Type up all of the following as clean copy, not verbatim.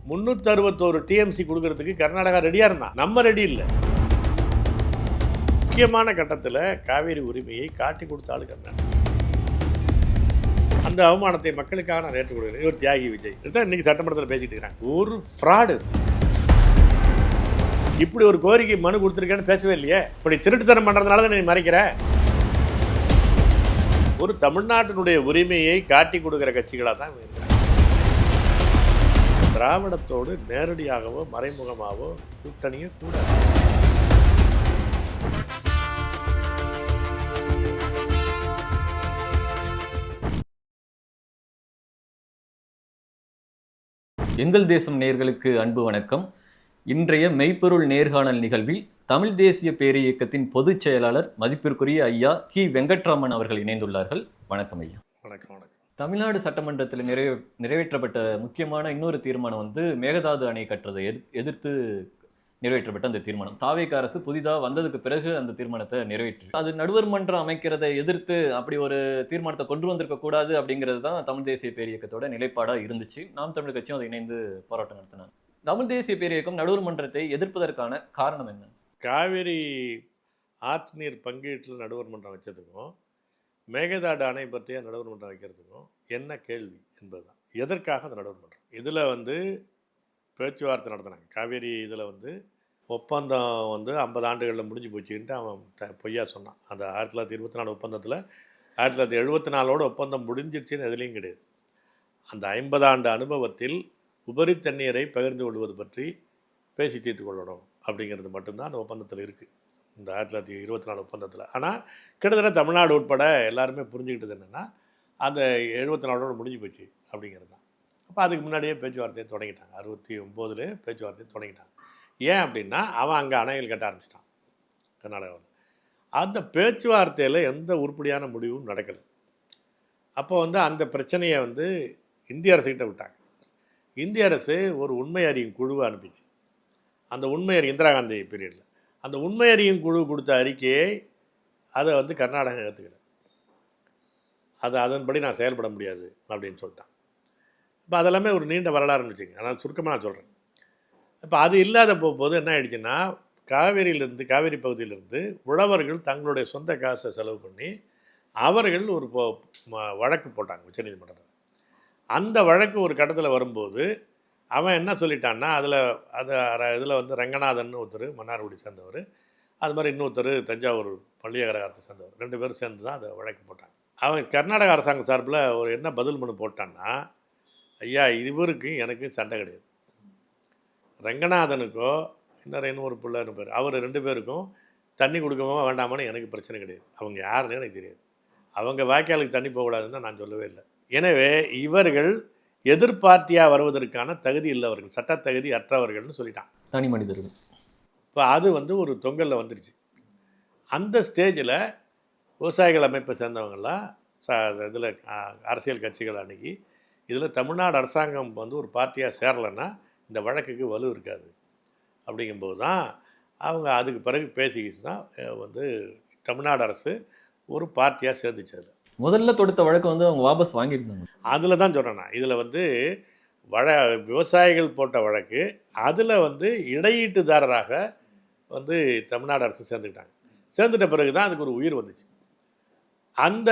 361 TMC கொடுக்கறதுக்கு கர்நாடகா ரெடியாக இருந்தான், நம்ம ரெடி இல்லை. முக்கியமான கட்டத்தில் காவேரி உரிமையை காட்டி கொடுத்தாலும் கர்நாடகா. அந்த அவமானத்தை மக்களுக்காக நான் ஏற்றுக் கொடுக்குறேன். ஒரு தியாகி விஜய் இதுதான் இன்னைக்கு சட்டமன்றத்தில் பேசிட்டு இருக்கிறாங்க. ஒரு ஃப்ராடு. இப்படி ஒரு கோரிக்கை மனு கொடுத்துருக்கேன்னு பேசவே இல்லையே. இப்படி திருட்டுத்தனம் பண்ணுறதுனால தான் நீ மறைக்கிற. ஒரு தமிழ்நாட்டினுடைய உரிமையை காட்டி கொடுக்குற கட்சிகளாக தான் இருக்கிறாங்க. திராவிடத்தோடு நேரடியாகவோ மறைமுகமாகவோ கூட்டணியே கூடாது. எங்கள் தேசம் நேயர்களுக்கு அன்பு வணக்கம். இன்றைய மெய்ப்பொருள் நேர்காணல் நிகழ்வில் தமிழ் தேசிய பேரியக்கத்தின் பொதுச் செயலாளர் மதிப்பிற்குரிய ஐயா கி வெங்கட்ராமன் அவர்கள் இணைந்துள்ளார்கள். வணக்கம் ஐயா. வணக்கம். வணக்கம். தமிழ்நாடு சட்டமன்றத்தில் நிறைவேற்றப்பட்ட முக்கியமான இன்னொரு தீர்மானம் மேகதாது அணை கட்டுறதை எதிர்த்து நிறைவேற்றப்பட்ட அந்த தீர்மானம். தாவேக அரசு புதிதாக வந்ததுக்கு பிறகு அந்த தீர்மானத்தை நிறைவேற்றி அது நடுவர் மன்றம் அமைக்கிறதை எதிர்த்து அப்படி ஒரு தீர்மானத்தை கொண்டு வந்திருக்க கூடாது அப்படிங்கிறது தான் தமிழ் தேசிய பேரியக்கத்தோட நிலைப்பாடாக இருந்துச்சு. நாம் தமிழ் கட்சியும் அதை இணைந்து போராட்டம் நடத்தினாங்க. தமிழ் தேசிய பேரியக்கம் நடுவர் மன்றத்தை எதிர்ப்பதற்கான காரணம் என்ன? காவிரி ஆற்று நீர் பங்கீட்டில் நடுவர் மன்றம் வச்சதுக்கும் மேகதாடு அணை பற்றிய நடுவர் மன்றம் வைக்கிறதுக்கும் என்ன கேள்வி என்பதுதான். எதற்காக அந்த நடுவர் மன்றம்? இதில் பேச்சுவார்த்தை நடத்தினாங்க. காவேரி இதில் ஒப்பந்தம் 50 ஆண்டுகளில் முடிஞ்சு போச்சுன்ட்டு அவன் பொய்யா சொன்னான். அந்த 1924 ஒப்பந்தத்தில் 1974 ஒப்பந்தம் முடிஞ்சிருச்சுன்னு எதுலேயும் கிடையாது. அந்த 50 ஆண்டு அனுபவத்தில் உபரி தண்ணீரை பகிர்ந்து கொள்வது பற்றி பேசி தீர்த்து கொள்ளணும் அப்படிங்கிறது மட்டும்தான் அந்த ஒப்பந்தத்தில் இருக்குது, இந்த 1924 ஒப்பந்தத்தில். ஆனால் கிட்டத்தட்ட தமிழ்நாடு உட்பட எல்லாருமே புரிஞ்சுக்கிட்டது என்னென்னா அந்த 74 முடிஞ்சு போச்சு அப்படிங்கிறது தான். அப்போ அதுக்கு முன்னாடியே பேச்சுவார்த்தையை தொடங்கிட்டாங்க. 69 பேச்சுவார்த்தையை தொடங்கிட்டாங்க. ஏன் அப்படின்னா அவன் அங்கே அணைகள் கட்ட ஆரம்பிச்சிட்டான் கர்நாடகாவில். அந்த பேச்சுவார்த்தையில் எந்த உருப்படியான முடிவும் நடக்கலை. அப்போ அந்த பிரச்சனையை இந்திய அரசுக்கிட்ட விட்டாங்க. இந்திய அரசு ஒரு உண்மை அறியும் குழுவை அனுப்பிச்சு. அந்த உண்மை அறியும் இந்திரா காந்தி பீரியடில் அந்த உண்மை அறியும் குழு கொடுத்த அறிக்கையை அதை கர்நாடகம் ஏற்றுக்கல. அதன்படி நான் செயல்பட முடியாது அப்படின்னு சொல்லிட்டான். இப்போ அதெல்லாமே ஒரு நீண்ட வரலாறுன்னு வச்சுங்க. அதனால் சுருக்கமாக நான் சொல்கிறேன். இப்போ அது இல்லாத போகும்போது என்ன ஆயிடுச்சுன்னா, காவேரி பகுதியிலிருந்து உழவர்கள் தங்களுடைய சொந்த காசை செலவு பண்ணி அவர்கள் ஒரு வழக்கு போட்டாங்க உச்சநீதிமன்றத்தில். அந்த வழக்கு ஒரு கட்டத்தில் வரும்போது அவன் என்ன சொல்லிட்டான்னா, இதில் ரங்கநாதன் ஒருத்தர் மன்னார்குடி சேர்ந்தவர், அது மாதிரி இன்னொருத்தர் தஞ்சாவூர் பள்ளியகரகத்தை சேர்ந்தவர், 2 பேரும் சேர்ந்து தான் அதை வழக்கு போட்டாங்க. அவன் கர்நாடக அரசாங்க சார்பில் ஒரு என்ன பதில் மனு போட்டான்னா, ஐயா இவருக்கும் எனக்கும் சண்டை கிடையாது, ரங்கநாதனுக்கோ இன்னொரு பிள்ளைன்னு பேர், அவர் 2 பேருக்கும் தண்ணி கொடுக்கவே வேண்டாமான்னு எனக்கு பிரச்சனை கிடையாது. அவங்க யாருன்னு எனக்கு தெரியாது. அவங்க வாய்க்காலுக்கு தண்ணி போகக்கூடாதுன்னு நான் சொல்லவே இல்லை. எனவே இவர்கள் எதிர்பார்ட்டியாக வருவதற்கான தகுதி இல்லவர்கள், சட்ட தகுதி அற்றவர்கள்னு சொல்லிட்டான், தனி மனிதர்கள். இப்போ அது ஒரு தொங்கலில் வந்துடுச்சு. அந்த ஸ்டேஜில் விவசாயிகள் அமைப்பை சேர்ந்தவங்களாம் இதில் அரசியல் கட்சிகள் அணுகி இதில் தமிழ்நாடு அரசாங்கம் ஒரு பார்ட்டியாக சேரலைன்னா இந்த வழக்குக்கு வலு இருக்காது அப்படிங்கும்போது தான் அவங்க அதுக்கு பிறகு பேசிக்கிச்சு தான் தமிழ்நாடு அரசு ஒரு பார்ட்டியாக சேர்ந்துச்சு. அதில் முதல்ல தொடுத்த வழக்கு அவங்க வாபஸ் வாங்கியிருந்தாங்க. அதில் தான் சொல்கிறேன் நான். இதில் விவசாயிகள் போட்ட வழக்கு, அதில் இடையீட்டுதாரராக தமிழ்நாடு அரசு சேர்ந்துக்கிட்டாங்க. சேர்ந்துட்ட பிறகு தான் அதுக்கு ஒரு உயிர் வந்துச்சு. அந்த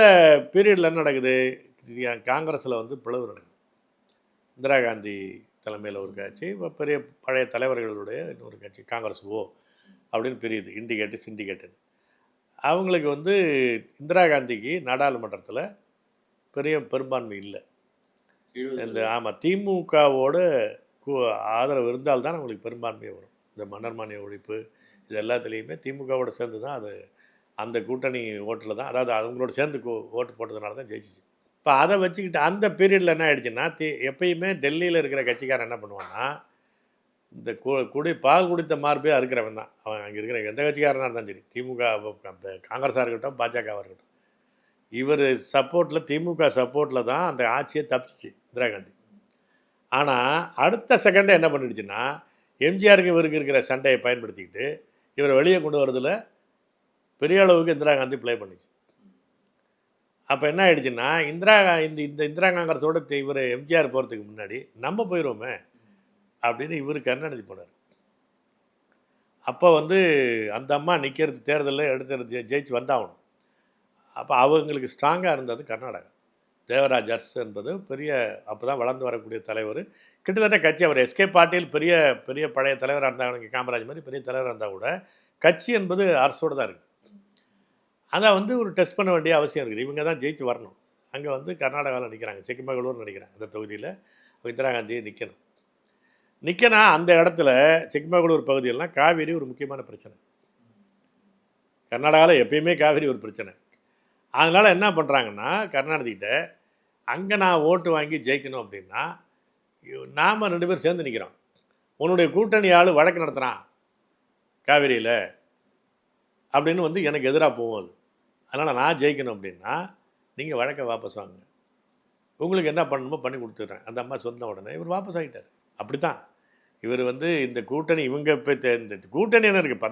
பீரியடில் என்ன நடக்குது, காங்கிரஸில் பிளவு நடக்குது. இந்திரா காந்தி தலைமையில் ஒரு கட்சி, இப்போ பெரிய பழைய தலைவர்களுடைய இன்னொரு கட்சி காங்கிரஸ் அப்படின்னு பிரியுது, இண்டிகேட்டு சிண்டிகேட்டுன்னு. அவங்களுக்கு இந்திரா காந்திக்கு நாடாளுமன்றத்தில் பெரிய பெரும்பான்மை இல்லை. திமுகவோட ஆதரவு இருந்தால்தான் அவங்களுக்கு பெரும்பான்மையை வரும். இந்த மன்னர் மானிய ஒழிப்பு இது எல்லாத்துலேயுமே திமுகவோட சேர்ந்து தான் அது அந்த கூட்டணி ஓட்டில் தான், அதாவது அவங்களோட சேர்ந்து ஓட்டு போட்டதுனால தான் ஜெயிச்சிச்சு. இப்போ அதை வச்சுக்கிட்டு அந்த பீரியடில் என்ன ஆகிடுச்சுன்னா, எப்பயுமே டெல்லியில் இருக்கிற கட்சிக்காரன் என்ன பண்ணுவான்னா, இந்த பால் குடித்த மார்பே அறுக்கிறவன் தான் அவன். அங்கே இருக்கிற எந்த கட்சிக்காரனாக இருந்தாலும் சரி, திமுக காங்கிரஸாக இருக்கட்டும் பாஜகவாக இருக்கட்டும், இவர் சப்போர்ட்டில் திமுக சப்போர்ட்டில் தான் அந்த ஆட்சியை தப்பிச்சிச்சு இந்திரா காந்தி. ஆனால் அடுத்த செகண்டே என்ன பண்ணிடுச்சுன்னா, எம்ஜிஆருக்கு இவருக்கு இருக்கிற சண்டையை பயன்படுத்திக்கிட்டு இவரை வெளியே கொண்டு வரதில் பெரிய அளவுக்கு இந்திரா காந்தி ப்ளே பண்ணிச்சு. அப்போ என்ன ஆகிடுச்சுன்னா, இந்த இந்திரா காங்கிரஸோட இவர் எம்ஜிஆர் போகிறதுக்கு முன்னாடி நம்ம போயிடுவோமே, அப்படின்னு இவர் கருணாநிதி போனார். அப்போ வந்து அந்த அம்மா நிற்கிறது தேர்தலில் எடுத்து ஜெயிச்சு வந்தாகணும். அப்போ அவங்களுக்கு ஸ்ட்ராங்காக இருந்தது கர்நாடகா. தேவராஜ் அர்ஸ் என்பது பெரிய அப்போ தான் வளர்ந்து வரக்கூடிய தலைவர். கிட்டத்தட்ட கட்சி அவர் எஸ்கே பாட்டீல் பெரிய பெரிய பழைய தலைவராக இருந்தாங்க, காமராஜ் மாதிரி பெரிய தலைவராக இருந்தால் கூட கட்சி என்பது அரசோடு தான் இருக்குது. அதை வந்து ஒரு டெஸ்ட் பண்ண வேண்டிய அவசியம் இருக்குது. இவங்க தான் ஜெயிச்சு வரணும். அங்கே வந்து கர்நாடகாவில் நிற்கிறாங்க, சிக்கமகளூர் நினைக்கிறாங்க, அந்த தொகுதியில் இந்திரா காந்தியை நிற்கனா அந்த இடத்துல சிக்கமகளூர் பகுதியெல்லாம் காவேரி ஒரு முக்கியமான பிரச்சனை. கர்நாடகாவில் எப்பயுமே காவேரி ஒரு பிரச்சனை. அதனால் என்ன பண்ணுறாங்கன்னா கருணாநிதிக்கிட்ட அங்கே நான் ஓட்டு வாங்கி ஜெயிக்கணும் அப்படின்னா நாம் 2 பேர் சேர்ந்து நிற்கிறோம், உன்னுடைய கூட்டணி ஆள் வழக்கு நடத்துகிறான் காவேரியில் அப்படின்னு வந்து எனக்கு எதிராக போகும். அது அதனால் நான் ஜெயிக்கணும் அப்படின்னா நீங்கள் வழக்கை வாபஸ் வாங்க, உங்களுக்கு என்ன பண்ணணுமோ பண்ணி கொடுத்துட்றேன். அந்த அம்மா சொன்ன உடனே இவர் வாபஸ் ஆகிட்டார். அப்படி தான் இவர் வந்து இந்த கூட்டணி இவங்க இப்போ இந்த கூட்டணி என்ன இருக்குது,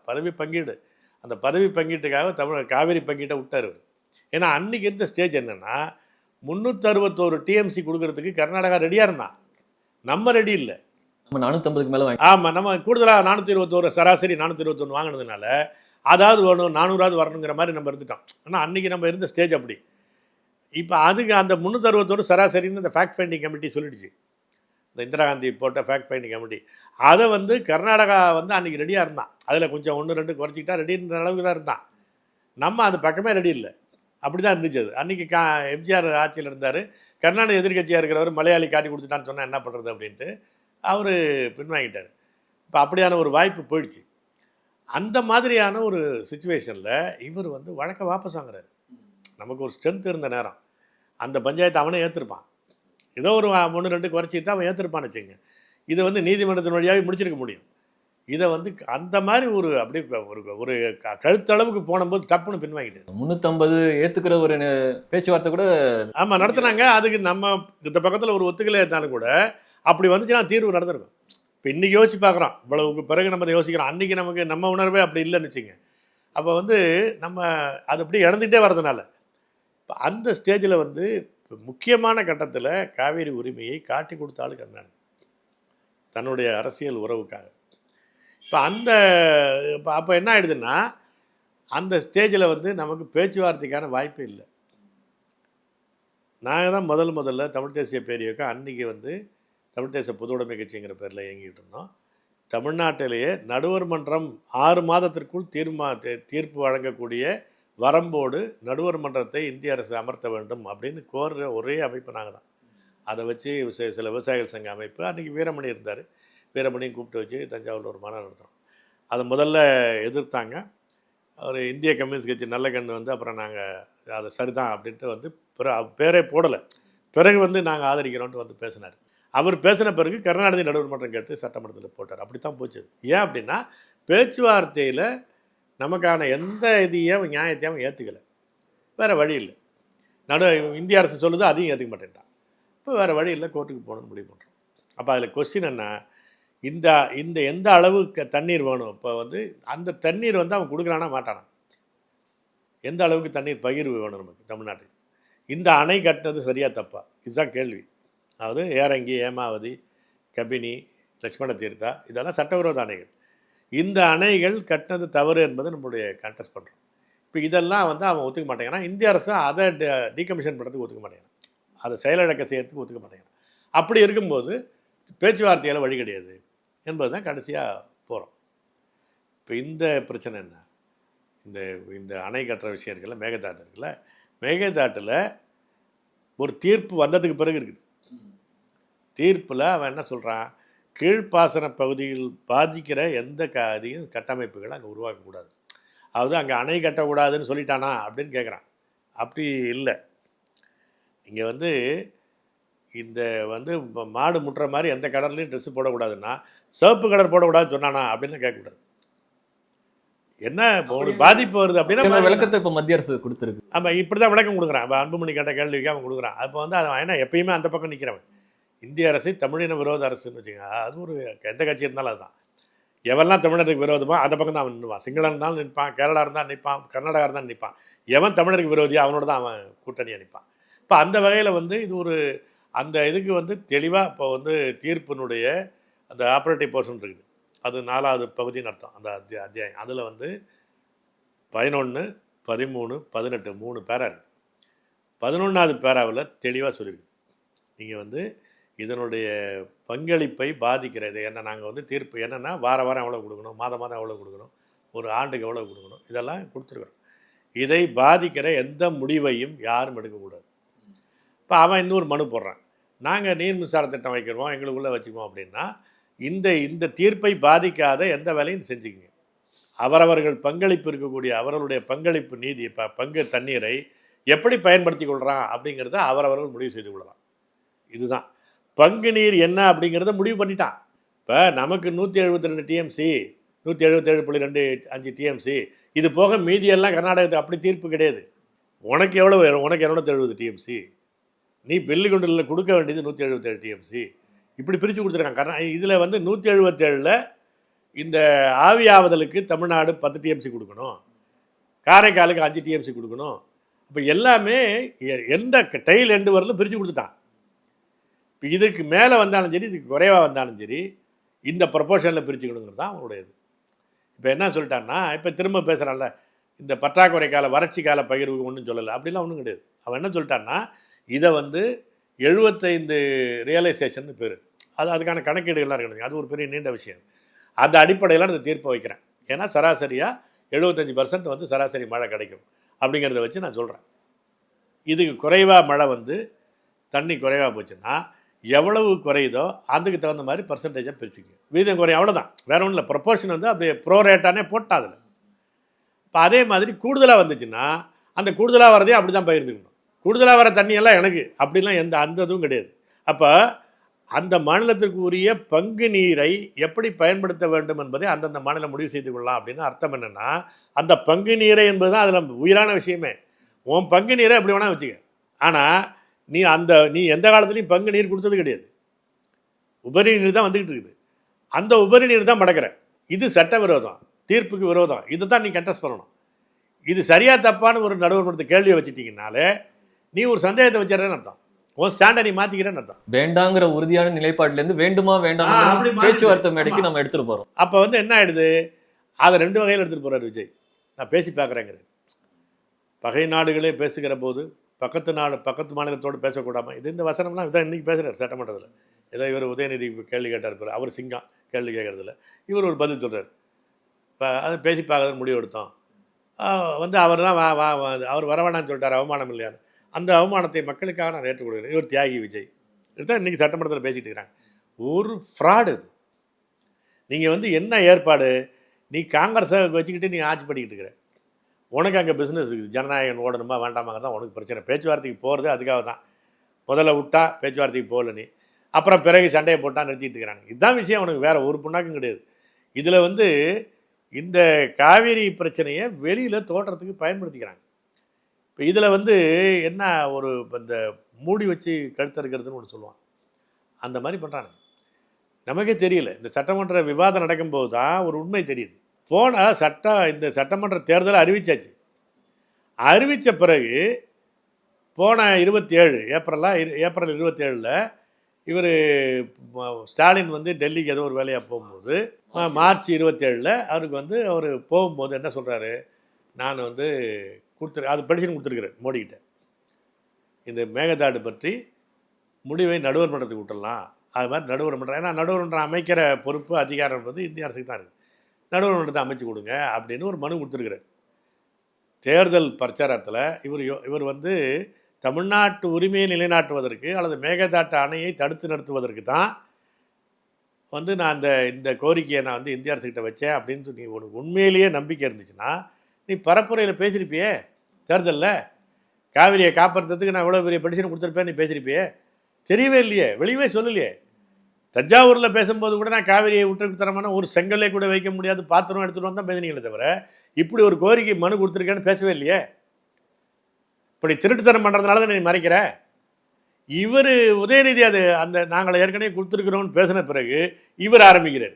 பதவி பங்கீடு, அந்த பதவி பங்கீட்டுக்காக காவேரி பங்கீட்டை விட்டார் அவர். ஏன்னா அன்றைக்கி இருந்த ஸ்டேஜ் என்னென்னா 361 டிஎம்சி கொடுக்கறதுக்கு கர்நாடகா ரெடியாக இருந்தான், நம்ம ரெடி இல்லை. நம்ம 450க்கு மேலே ஆமாம், நம்ம கூடுதலாக 421 சராசரி 421 வாங்கினதுனால அதாவது வேணும் 400 வரணுங்கிற மாதிரி நம்ம இருந்துட்டோம். ஆனால் அன்றைக்கி நம்ம இருந்த ஸ்டேஜ் அப்படி. இப்போ அதுக்கு அந்த 361 சராசரின்னு இந்த ஃபேக்ட் ஃபைண்டிங் கமிட்டி சொல்லிடுச்சு, இந்த இந்திரா காந்தி போட்ட ஃபேக்ட் ஃபைண்டிங் கமிட்டி. அதை வந்து கர்நாடகா வந்து அன்றைக்கி ரெடியாக இருந்தான், அதில் கொஞ்சம் 1-2 குறைச்சிக்கிட்டா ரெடின்ற அளவுக்கு தான் இருந்தான். நம்ம அது பக்கமே ரெடி இல்லை. அப்படி தான் இருந்துச்சு அது. அன்றைக்கி எம்ஜிஆர் ஆட்சியில் இருந்தார், கர்நாடக எதிர்கட்சியாக இருக்கிறவர் மலையாளி காட்டி கொடுத்துட்டான்னு சொன்னால் என்ன பண்ணுறது அப்படின்ட்டு அவர் பின்வாங்கிட்டார். இப்போ அப்படியான ஒரு வாய்ப்பு போயிடுச்சு. அந்த மாதிரியான ஒரு சுச்சுவேஷனில் இவர் வந்து வழக்கை வாபஸ் வாங்குறாரு. நமக்கு ஒரு ஸ்ட்ரென்த் இருந்த நேரம் அந்த பஞ்சாயத்தை அவனே ஏற்றிருப்பான், ஏதோ ஒரு 1-2 குறைச்சிட்டு அவன் ஏற்றிருப்பான்னு வச்சுங்க. இதை வந்து நீதிமன்றத்தின் வழியாகவே முடிச்சிருக்க முடியும். இதை வந்து அந்த மாதிரி ஒரு அப்படியே ஒரு கழுத்தளவுக்கு போனபோது டப்புன்னு பின்வாங்கிட்டு 350 ஏற்றுக்கிற ஒரு பேச்சுவார்த்தை கூட ஆமாம் நடத்துனாங்க. அதுக்கு நம்ம இந்த பக்கத்தில் ஒரு ஒத்துக்கலை இருந்தாலும் கூட அப்படி வந்துச்சுன்னா தீர்வு நடந்திருக்கும். இப்போ இன்றைக்கி யோசிச்சு பார்க்குறோம், இவ்வளவுக்கு பிறகு நம்ம அதை யோசிக்கிறோம். அன்றைக்கி நமக்கு நம்ம உணர்வே அப்படி இல்லைன்னு வச்சுங்க. அப்போ வந்து நம்ம அது அப்படியே இழந்துகிட்டே வர்றதுனால இப்போ அந்த ஸ்டேஜில் வந்து முக்கியமான கட்டத்தில் காவேரி உரிமையை காட்டி கொடுத்தாலும் கர்நாடகா தன்னுடைய அரசியல் உறவுக்காக. இப்போ அப்போ என்ன ஆகிடுதுன்னா அந்த ஸ்டேஜில் வந்து நமக்கு பேச்சுவார்த்தைக்கான வாய்ப்பு இல்லை. நாங்கள் தான் முதல்ல தமிழ் தேசிய பேரியக்கம் அன்றைக்கி வந்து தமிழ் தேசிய பொதுவுடைமை கட்சிங்கிற பேரில் இயங்கிட்டு இருந்தோம். தமிழ்நாட்டிலேயே நடுவர் மன்றம் 6 மாதத்திற்குள் தீர்ப்பு வழங்கக்கூடிய வரம்போடு நடுவர் மன்றத்தை இந்திய அரசு அமர்த்த வேண்டும் அப்படின்னு கோர்ற ஒரே அமைப்பு நாங்கள் தான். அதை வச்சு சில விவசாயிகள் சங்க அமைப்பு, அன்றைக்கி வீரமணி இருந்தார், வீரமணியும் கூப்பிட்டு வச்சு தஞ்சாவூரில் ஒரு மாநாடு நடத்துகிறோம். அதை முதல்ல எதிர்த்தாங்க. அவர் இந்திய கம்யூனிஸ்ட் கட்சி நல்ல கண்ணு வந்து அப்புறம் நாங்கள் அதை சரிதான் அப்படின்ட்டு வந்து பேரே போடலை. பிறகு வந்து நாங்கள் ஆதரிக்கிறோன்ட்டு வந்து பேசினார். அவர் பேசின பிறகு கருணாநிதி நடுவர் மன்றம் கேட்டு சட்டமன்றத்தில் போட்டார். அப்படி தான் போச்சு. ஏன் அப்படின்னா பேச்சுவார்த்தையில் நமக்கான எந்த இதையும் நியாயத்தையும் ஏற்றுக்கலை, வேறு வழி இல்லை. இந்திய அரசு சொல்லுது, அதையும் ஏற்றுக்க மாட்டேன்ட்டான். இப்போ வேறு வழி இல்லை, கோர்ட்டுக்கு போகணும்னு முடிவு பண்ணுறோம். அப்போ அதில் கொஸ்டின் என்ன, இந்த எந்த அளவுக்கு தண்ணீர் வேணும், இப்போ வந்து அந்த தண்ணீர் வந்து அவன் கொடுக்குறானா மாட்டானா, எந்த அளவுக்கு தண்ணீர் பகிர்வு வேணும் நமக்கு தமிழ்நாட்டுக்கு, இந்த அணை கட்டினது சரியா தப்பா, இதுதான் கேள்வி. அதாவது ஏரங்கி, ஏமாவதி, கபினி, லட்சுமண தீர்த்தா இதெல்லாம் சட்டவிரோத அணைகள். இந்த அணைகள் கட்டினது தவறு என்பதை நம்மளுடைய கண்டெஸ்ட் பண்ணுறோம். இப்போ இதெல்லாம் வந்து அவன் ஒத்துக்க மாட்டேங்கிறான். இந்திய அரசு அதை டீகமிஷன் பண்ணுறதுக்கு ஒத்துக்க மாட்டேங்கிறான், அதை செயலிழக்க செய்யறதுக்கு ஒத்துக்க மாட்டேங்கிறான். அப்படி இருக்கும்போது பேச்சுவார்த்தையால் வழி கிடையாது என்பது தான் கடைசியாக போகிறோம். இப்போ இந்த பிரச்சனை என்ன, இந்த அணை கட்டுற விஷயம் இருக்குல்ல, மேகதாட்டு இருக்குல்ல, மேகதாட்டில் ஒரு தீர்ப்பு வந்ததுக்கு பிறகு இருக்குது. தீர்ப்பில் அவன் என்ன சொல்கிறான், கீழ்ப்பாசன பகுதியில் பாதிக்கிற எந்த இதையும் கட்டமைப்புகளை அங்கே உருவாக்கக்கூடாது, அதாவது அங்கே அணை கட்டக்கூடாதுன்னு சொல்லிட்டானா அப்படின்னு கேட்குறான். அப்படி இல்லை. இங்கே வந்து இந்த வந்து மாடு முட்டுற மாதிரி எந்த கடல்லையும் ட்ரெஸ்ஸு போடக்கூடாதுன்னா சிவப்பு கலர் போடக்கூடாதுன்னு சொன்னானா அப்படின்னு கேட்கக்கூடாது. என்ன இப்போ உங்களுக்கு பாதிப்பு வருது அப்படின்னா விளக்கத்தை இப்போ மத்திய அரசு கொடுத்துருக்கு. ஆமாம், இப்படி தான் விளக்கம் கொடுக்குறான். இப்போ அன்புமணி கேட்ட கேள்விக்கு அவன் கொடுக்குறான். அப்போ வந்து அவன் ஏன்னா எப்பயுமே அந்த பக்கம் நிற்கிறவன். இந்திய அரசு தமிழின விரோத அரசுன்னு வச்சுக்கோங்க, அது ஒரு எந்த கட்சி இருந்தாலும் அதுதான். எவெல்லாம் தமிழருக்கு விரோதமாக அந்த பக்கம் தான் அவன் நிற்பான். சிங்களம் இருந்தாலும் நிற்பான், கேரளா இருந்தால் நிற்பான், கர்நாடகா இருந்தால் நிற்பான். எவன் தமிழருக்கு விரோதியாக அவனோட தான் அவன் கூட்டணியாக நிற்பான். இப்போ அந்த வகையில் வந்து இது ஒரு அந்த இதுக்கு வந்து தெளிவாக இப்போ வந்து தீர்ப்பினுடைய அந்த ஆப்ரேட்டிவ் போர்ஷன் இருக்குது, அது 4வது பகுதின்னு அர்த்தம் அந்த அத்தியாயம். அதில் வந்து 11, 13, 18 3 பேரா இருக்குது. 11வது பேராவில் தெளிவாக சொல்லியிருக்கு, நீங்கள் வந்து இதனுடைய பங்களிப்பை பாதிக்கிறது என்ன, நாங்கள் வந்து தீர்ப்பு என்னென்னா வாரம் எவ்வளோ கொடுக்கணும், மாதம் எவ்வளோ கொடுக்கணும், ஒரு ஆண்டுக்கு எவ்வளோ கொடுக்கணும், இதெல்லாம் கொடுத்துருக்குறோம். இதை பாதிக்கிற எந்த முடிவையும் யாரும் எடுக்கக்கூடாது. இப்போ அவன் இன்னொரு மனு போடுறான், நாங்கள் நீர் மின்சார திட்டம் வைக்கிறோம் எங்களுக்குள்ளே வச்சுக்குவோம் அப்படின்னா, இந்த தீர்ப்பை பாதிக்காத எந்த வேலையும் செஞ்சுக்கங்க. அவரவர்கள் பங்களிப்பு இருக்கக்கூடிய அவர்களுடைய பங்களிப்பு நீதி பங்கு தண்ணீரை எப்படி பயன்படுத்தி கொள்கிறான் அப்படிங்கிறத அவரவர்கள் முடிவு செய்து கொள்ளலாம். இதுதான் பங்கு நீர் என்ன அப்படிங்கிறத முடிவு பண்ணிட்டான். இப்போ நமக்கு 172 டிஎம்சி 177.25 டிஎம்சி, இது போக மீதியெல்லாம் கர்நாடகத்துக்கு அப்படி தீர்ப்பு கிடையாது. உனக்கு எவ்வளோ வரும், உனக்கு 270 டிஎம்சி, நீ பில்லு கொண்டில் கொடுக்க வேண்டியது 177 டிஎம்சி, இப்படி பிரித்து கொடுத்துருக்காங்க. இதில் வந்து 177ல் இந்த ஆவியாவதலுக்கு தமிழ்நாடு 10 டிஎம்சி கொடுக்கணும், காரைக்காலுக்கு 5 டிஎம்சி கொடுக்கணும். இப்போ எல்லாமே எந்த டெய்ல் எண்டு வரலும் பிரித்து கொடுத்துட்டான். இப்போ இதுக்கு மேலே வந்தாலும் சரி, இதுக்கு குறைவாக வந்தாலும் சரி, இந்த ப்ரொபோஷனில் பிரிச்சுக்கணுங்கிறது தான் அவனுடைய இது. இப்போ என்ன சொல்லிட்டான்னா, இப்போ திரும்ப பேசுகிறான்ல, இந்த பற்றாக்குறை கால வறட்சி கால பகிர்வுக்கு ஒன்றும் சொல்லலை, அப்படிலாம் ஒன்றும் கிடையாது. அவன் என்ன சொல்லிட்டான்னா, இதை வந்து 75 ரியலைசேஷன் பேர், அதுக்கான கணக்கீடுகள்லாம் இருக்கணும், அது ஒரு பெரிய நீண்ட விஷயம். அந்த அடிப்படையில் இந்த தீர்ப்பை வைக்கிறேன். ஏன்னா சராசரியாக 75% வந்து சராசரி மழை கிடைக்கும் அப்படிங்கிறத வச்சு நான் சொல்கிறேன். இதுக்கு குறைவாக மழை வந்து தண்ணி குறைவாக போச்சுன்னா எவ்வளவு குறையுதோ அதுக்கு தகுந்த மாதிரி பர்சன்டேஜாக பிரிச்சுக்கங்க, வீதம் குறையும், அவ்வளோதான், வேறு ஒன்றும் இல்லை. ப்ரொப்போர்ஷன் வந்து அப்படியே ப்ரோ ரேட்டானே போட்டா அதில். இப்போ அதே மாதிரி கூடுதலாக வந்துச்சுன்னா அந்த கூடுதலாக வரதையும் அப்படி தான் பகிர்ந்துக்கணும். கூடுதலாக வர தண்ணியெல்லாம் எனக்கு அப்படிலாம் அந்த இதுவும் கிடையாது. அப்போ அந்த மாநிலத்திற்கு உரிய பங்கு நீரை எப்படி பயன்படுத்த வேண்டும் என்பதை அந்தந்த மாநிலம் முடிவு செய்து கொள்ளலாம் அப்படின்னு அர்த்தம். என்னென்னா, அந்த பங்கு நீரை என்பது தான் அதில் உயிரான விஷயமே. உன் பங்கு நீரை எப்படி வேணால் வச்சுக்க, ஆனால் நீ எந்த காலத்துலையும் பங்கு நீர் கொடுத்தது கிடையாது. உபரி நீர் தான் வந்துக்கிட்டு இருக்குது. அந்த உபரி நீர் தான் மடக்கிற. இது சட்ட விரோதம், தீர்ப்புக்கு விரோதம். இதை தான் நீ கண்டெஸ்ட் பண்ணணும். இது சரியாக தப்பான ஒரு நடுவர் மன்றத்தை கேள்வியை வச்சுட்டிங்கனாலே நீ ஒரு சந்தேகத்தை வச்சிடறேன்னு அர்த்தம், உன் ஸ்டாண்டை நீ மாற்றிக்கிறேன்னு அர்த்தம். வேண்டாங்கிற உறுதியான நிலைப்பாட்டிலேருந்து வேண்டுமா வேண்டாம் பேச்சுவார்த்தை மேடைக்கு நம்ம எடுத்துகிட்டு போகிறோம். அப்போ வந்து என்ன ஆகிடுது, அதை 2 வகையில் எடுத்துகிட்டு போகிறார் விஜய். நான் பேசி பார்க்குறேங்கிற பகை நாடுகளே பேசுகிற போது பக்கத்து மாநிலத்தோடு பேசக்கூடாமல், இந்த வசனம்லாம் இதான் இன்றைக்கி பேசுகிறார் சட்டமன்றத்தில். ஏதோ இவர் உதயநிதி கேள்வி கேட்டார், அவர் சிங்கம் கேள்வி கேட்குறதில்ல, இவர் ஒரு பதில் சொல்கிறார். இப்போ அதை பேசி பார்க்கறது முடிவு எடுத்தோம். வந்து அவர் தான் அவர் வரவேணான்னு சொல்லிட்டார், அவமானம் இல்லையான்னு. அந்த அவமானத்தை மக்களுக்காக நான் ஏற்றுக் கொடுக்குறேன். இவர் தியாகி விஜய். இதுதான் இன்றைக்கி சட்டமன்றத்தில் பேசிகிட்டு இருக்கிறாங்க. ஒரு ஃப்ராடு இது. நீங்கள் வந்து என்ன ஏற்பாடு, நீ காங்கிரஸை வச்சுக்கிட்டு நீ ஆட்சி பண்ணிக்கிட்டு இருக்கிற, உனக்கு அங்கே பிஸ்னஸ் இருக்குது, ஜனநாயகம் ஓடணுமா வேண்டாமாங்கிறது தான் உனக்கு பிரச்சனை. பேச்சுவார்த்தைக்கு போகிறது அதுக்காக தான். முதல்ல விட்டா பேச்சுவார்த்தைக்கு போகல நீ, அப்புறம் பிறகு சண்டையை போட்டால் நிறுத்திட்டு இருக்கிறாங்க. இதுதான் விஷயம். உனக்கு வேறு ஒரு புண்ணாக்கும் கிடையாது. இதில் வந்து இந்த காவேரி பிரச்சனையை வெளியில் தோற்றத்துக்கு பயன்படுத்திக்கிறாங்க. இப்போ இதில் வந்து என்ன ஒரு இந்த மூடி வச்சு கழுத்தறுக்கிறதுன்னு ஒன்று சொல்லுவான், அந்த மாதிரி பண்ணுறாங்க. நமக்கே தெரியல. இந்த சட்டமன்ற விவாதம் நடக்கும்போது தான் ஒரு உண்மை தெரியுது. இந்த சட்டமன்ற தேர்தலை அறிவிச்சாச்சு. அறிவித்த பிறகு போன 27 ஏப்ரல் 27 இவர் ஸ்டாலின் வந்து டெல்லிக்கு ஏதோ ஒரு வேலையாக போகும்போது, மார்ச் 27 அவருக்கு வந்து அவர் போகும்போது என்ன சொல்கிறாரு, நான் வந்து அது பெடிஷன் கொடுத்துருக்குறேன் மோடிக்கிட்ட, இந்த மேகதாடு பற்றி முடிவை நடுவர் மன்றத்துக்கு விட்டுடலாம். அது மாதிரி நடுவர் மன்றம், ஏன்னா நடுவர் மன்றம் அமைக்கிற பொறுப்பு அதிகாரம் என்பது இந்திய அரசுக்கு தான் இருக்குது, நடுவர் மன்றத்தை அமைச்சு கொடுங்க அப்படின்னு ஒரு மனு கொடுத்துருக்குறாரு. தேர்தல் பிரச்சாரத்தில் இவர் வந்து தமிழ்நாட்டு உரிமையை நிலைநாட்டுவதற்கு அல்லது மேகதாட்டு அணையை தடுத்து நிறுத்துவதற்கு தான் வந்து நான் இந்த கோரிக்கையை நான் வந்து இந்திய அரசுக்கிட்ட வச்சேன் அப்படின்னு சொல்லி உனக்கு உண்மையிலேயே நம்பிக்கை இருந்துச்சுன்னா நீ பரப்புரையில் பேசியிருப்பியே. தேர்தலில் காவிரியை காப்பாற்றுறதுக்கு நான் இவ்வளோ பெரிய பெடிஷன் கொடுத்துருப்பேன், நீ பேசியிருப்பியே. தெரியவே இல்லையே, வெளியவே சொல்லலையே. தஞ்சாவூரில் பேசும்போது கூட நான் காவிரியை விட்டு தரமான ஒரு செங்கல்லே கூட வைக்க முடியாது, பாத்திரம் எடுத்துகிட்டு வந்தால் பேசினீங்களே தவிர இப்படி ஒரு கோரிக்கை மனு கொடுத்துருக்கேன்னு பேசவே இல்லையே. இப்படி திருட்டுத்தனம் பண்ணுறதுனால தான் நீ மறைக்கிற. இவர் உதயநிதி நாங்கள் ஏற்கனவே கொடுத்துருக்குறோன்னு பேசின பிறகு இவர் ஆரம்பிக்கிறார்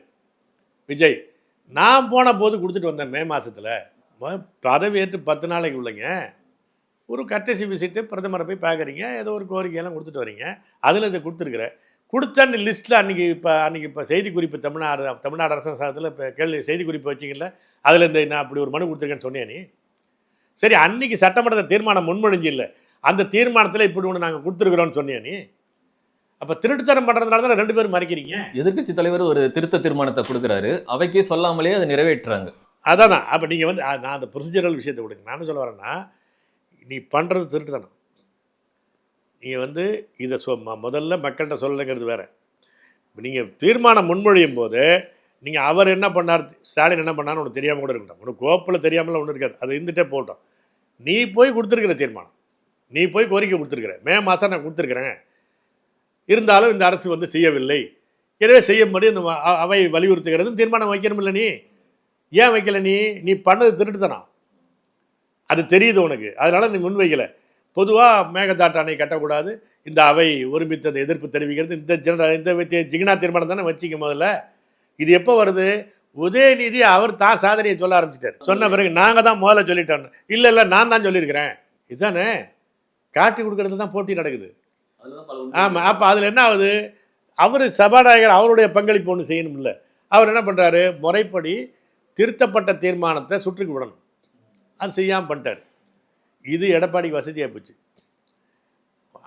விஜய். நான் போன போது கொடுத்துட்டு வந்தேன் மே மாதத்தில், பதவி ஏற்று 10 நாளைக்கு உள்ளங்க, ஒரு கர்டசி விசிட்டு பிரதமரை போய் பார்க்குறீங்க, ஏதோ ஒரு கோரிக்கையெல்லாம் கொடுத்துட்டு வரீங்க. அதில் இதை கொடுத்துருக்குற கொடுத்த அந்த லிஸ்ட்டில் அன்றைக்கி இப்போ செய்தி குறிப்பு தமிழ்நாடு அரசு சாதத்தில் இப்போ செய்தி குறிப்பு வச்சிங்கல்ல, அதில் நான் அப்படி ஒரு மனு கொடுத்துருக்கேன்னு சொன்னியா நீ? சரி, அன்றைக்கி சட்டமன்றத்தில் தீர்மானம் முன்மொழிஞ்சு இல்லை, அந்த தீர்மானத்தில் இப்படி ஒன்று நாங்கள் கொடுத்துருக்குறோன்னு சொன்னியா நீ? அப்போ திருட்டுத்தனம் பண்ணுறதுனால தான் 2 பேரும் மறைக்கிறீங்க. எதிர்க்கட்சி தலைவர் ஒரு திருத்த தீர்மானத்தை கொடுக்குறாரு, அவைக்கே சொல்லாமலே அதை நிறைவேற்றுறாங்க. அதான் அப்போ நீங்கள் வந்து நான் அந்த ப்ரொசீஜரல் விஷயத்தை கொடுங்க. நான் என்ன சொல்ல வரேன்னா, நீ பண்ணுறது திருட்டுத்தனம். நீங்கள் வந்து இதை முதல்ல மக்கள்கிட்ட சொல்லலைங்கிறது வேறு. நீங்கள் தீர்மானம் முன்மொழியும் போது நீங்கள் அவர் என்ன பண்ணார், ஸ்டாலின் என்ன பண்ணார்னு ஒன்று தெரியாமல் கூட இருக்கட்டும், உனக்கு கோப்பில் தெரியாமலாம் ஒன்றும் இருக்காது, அது இருந்துகிட்டே போட்டோம். நீ போய் கொடுத்துருக்குற தீர்மானம், நீ போய் கோரிக்கை கொடுத்துருக்குற, மே மாதம் நான் கொடுத்துருக்குறேன், இருந்தாலும் இந்த அரசு வந்து செய்யவில்லை, எனவே செய்யும்படி இந்த அவை வலியுறுத்துகிறது தீர்மானம் வைக்கணும் இல்லை. நீ ஏன் வைக்கல? நீ பண்ணது திருட்டுத்தனம், அது தெரியுது உனக்கு, அதனால் நீ முன் வைக்கலை. பொதுவாக மேகதாட்டு அணை கட்டக்கூடாது, இந்த அவை ஒருமித்ததை எதிர்ப்பு தெரிவிக்கிறது, இந்த ஜிகினா தீர்மானம் தானே வச்சிக்க. முதல்ல இது எப்போ வருது? உதயநிதி அவர் தான் சாதனையை சொல்ல ஆரம்பிச்சிட்டார். சொன்ன பிறகு நாங்கள் தான் முதல்ல சொல்லிட்டோன்னு, இல்லை நான் தான் சொல்லியிருக்கிறேன், இதுதானே காட்டி கொடுக்கறது தான் போட்டி நடக்குது. ஆமாம், அப்போ அதில் என்ன ஆகுது? அவர் சபாநாயகர் அவருடைய பங்களிப்பு ஒன்று செய்யணும் இல்லை, அவர் என்ன பண்ணுறாரு, முறைப்படி திருத்தப்பட்ட தீர்மானத்தை சுற்றுக்கு விடணும், அது செய்யாமல் பண்ணிட்டார். இது எடப்பாடிக்கு வசதியாக போச்சு.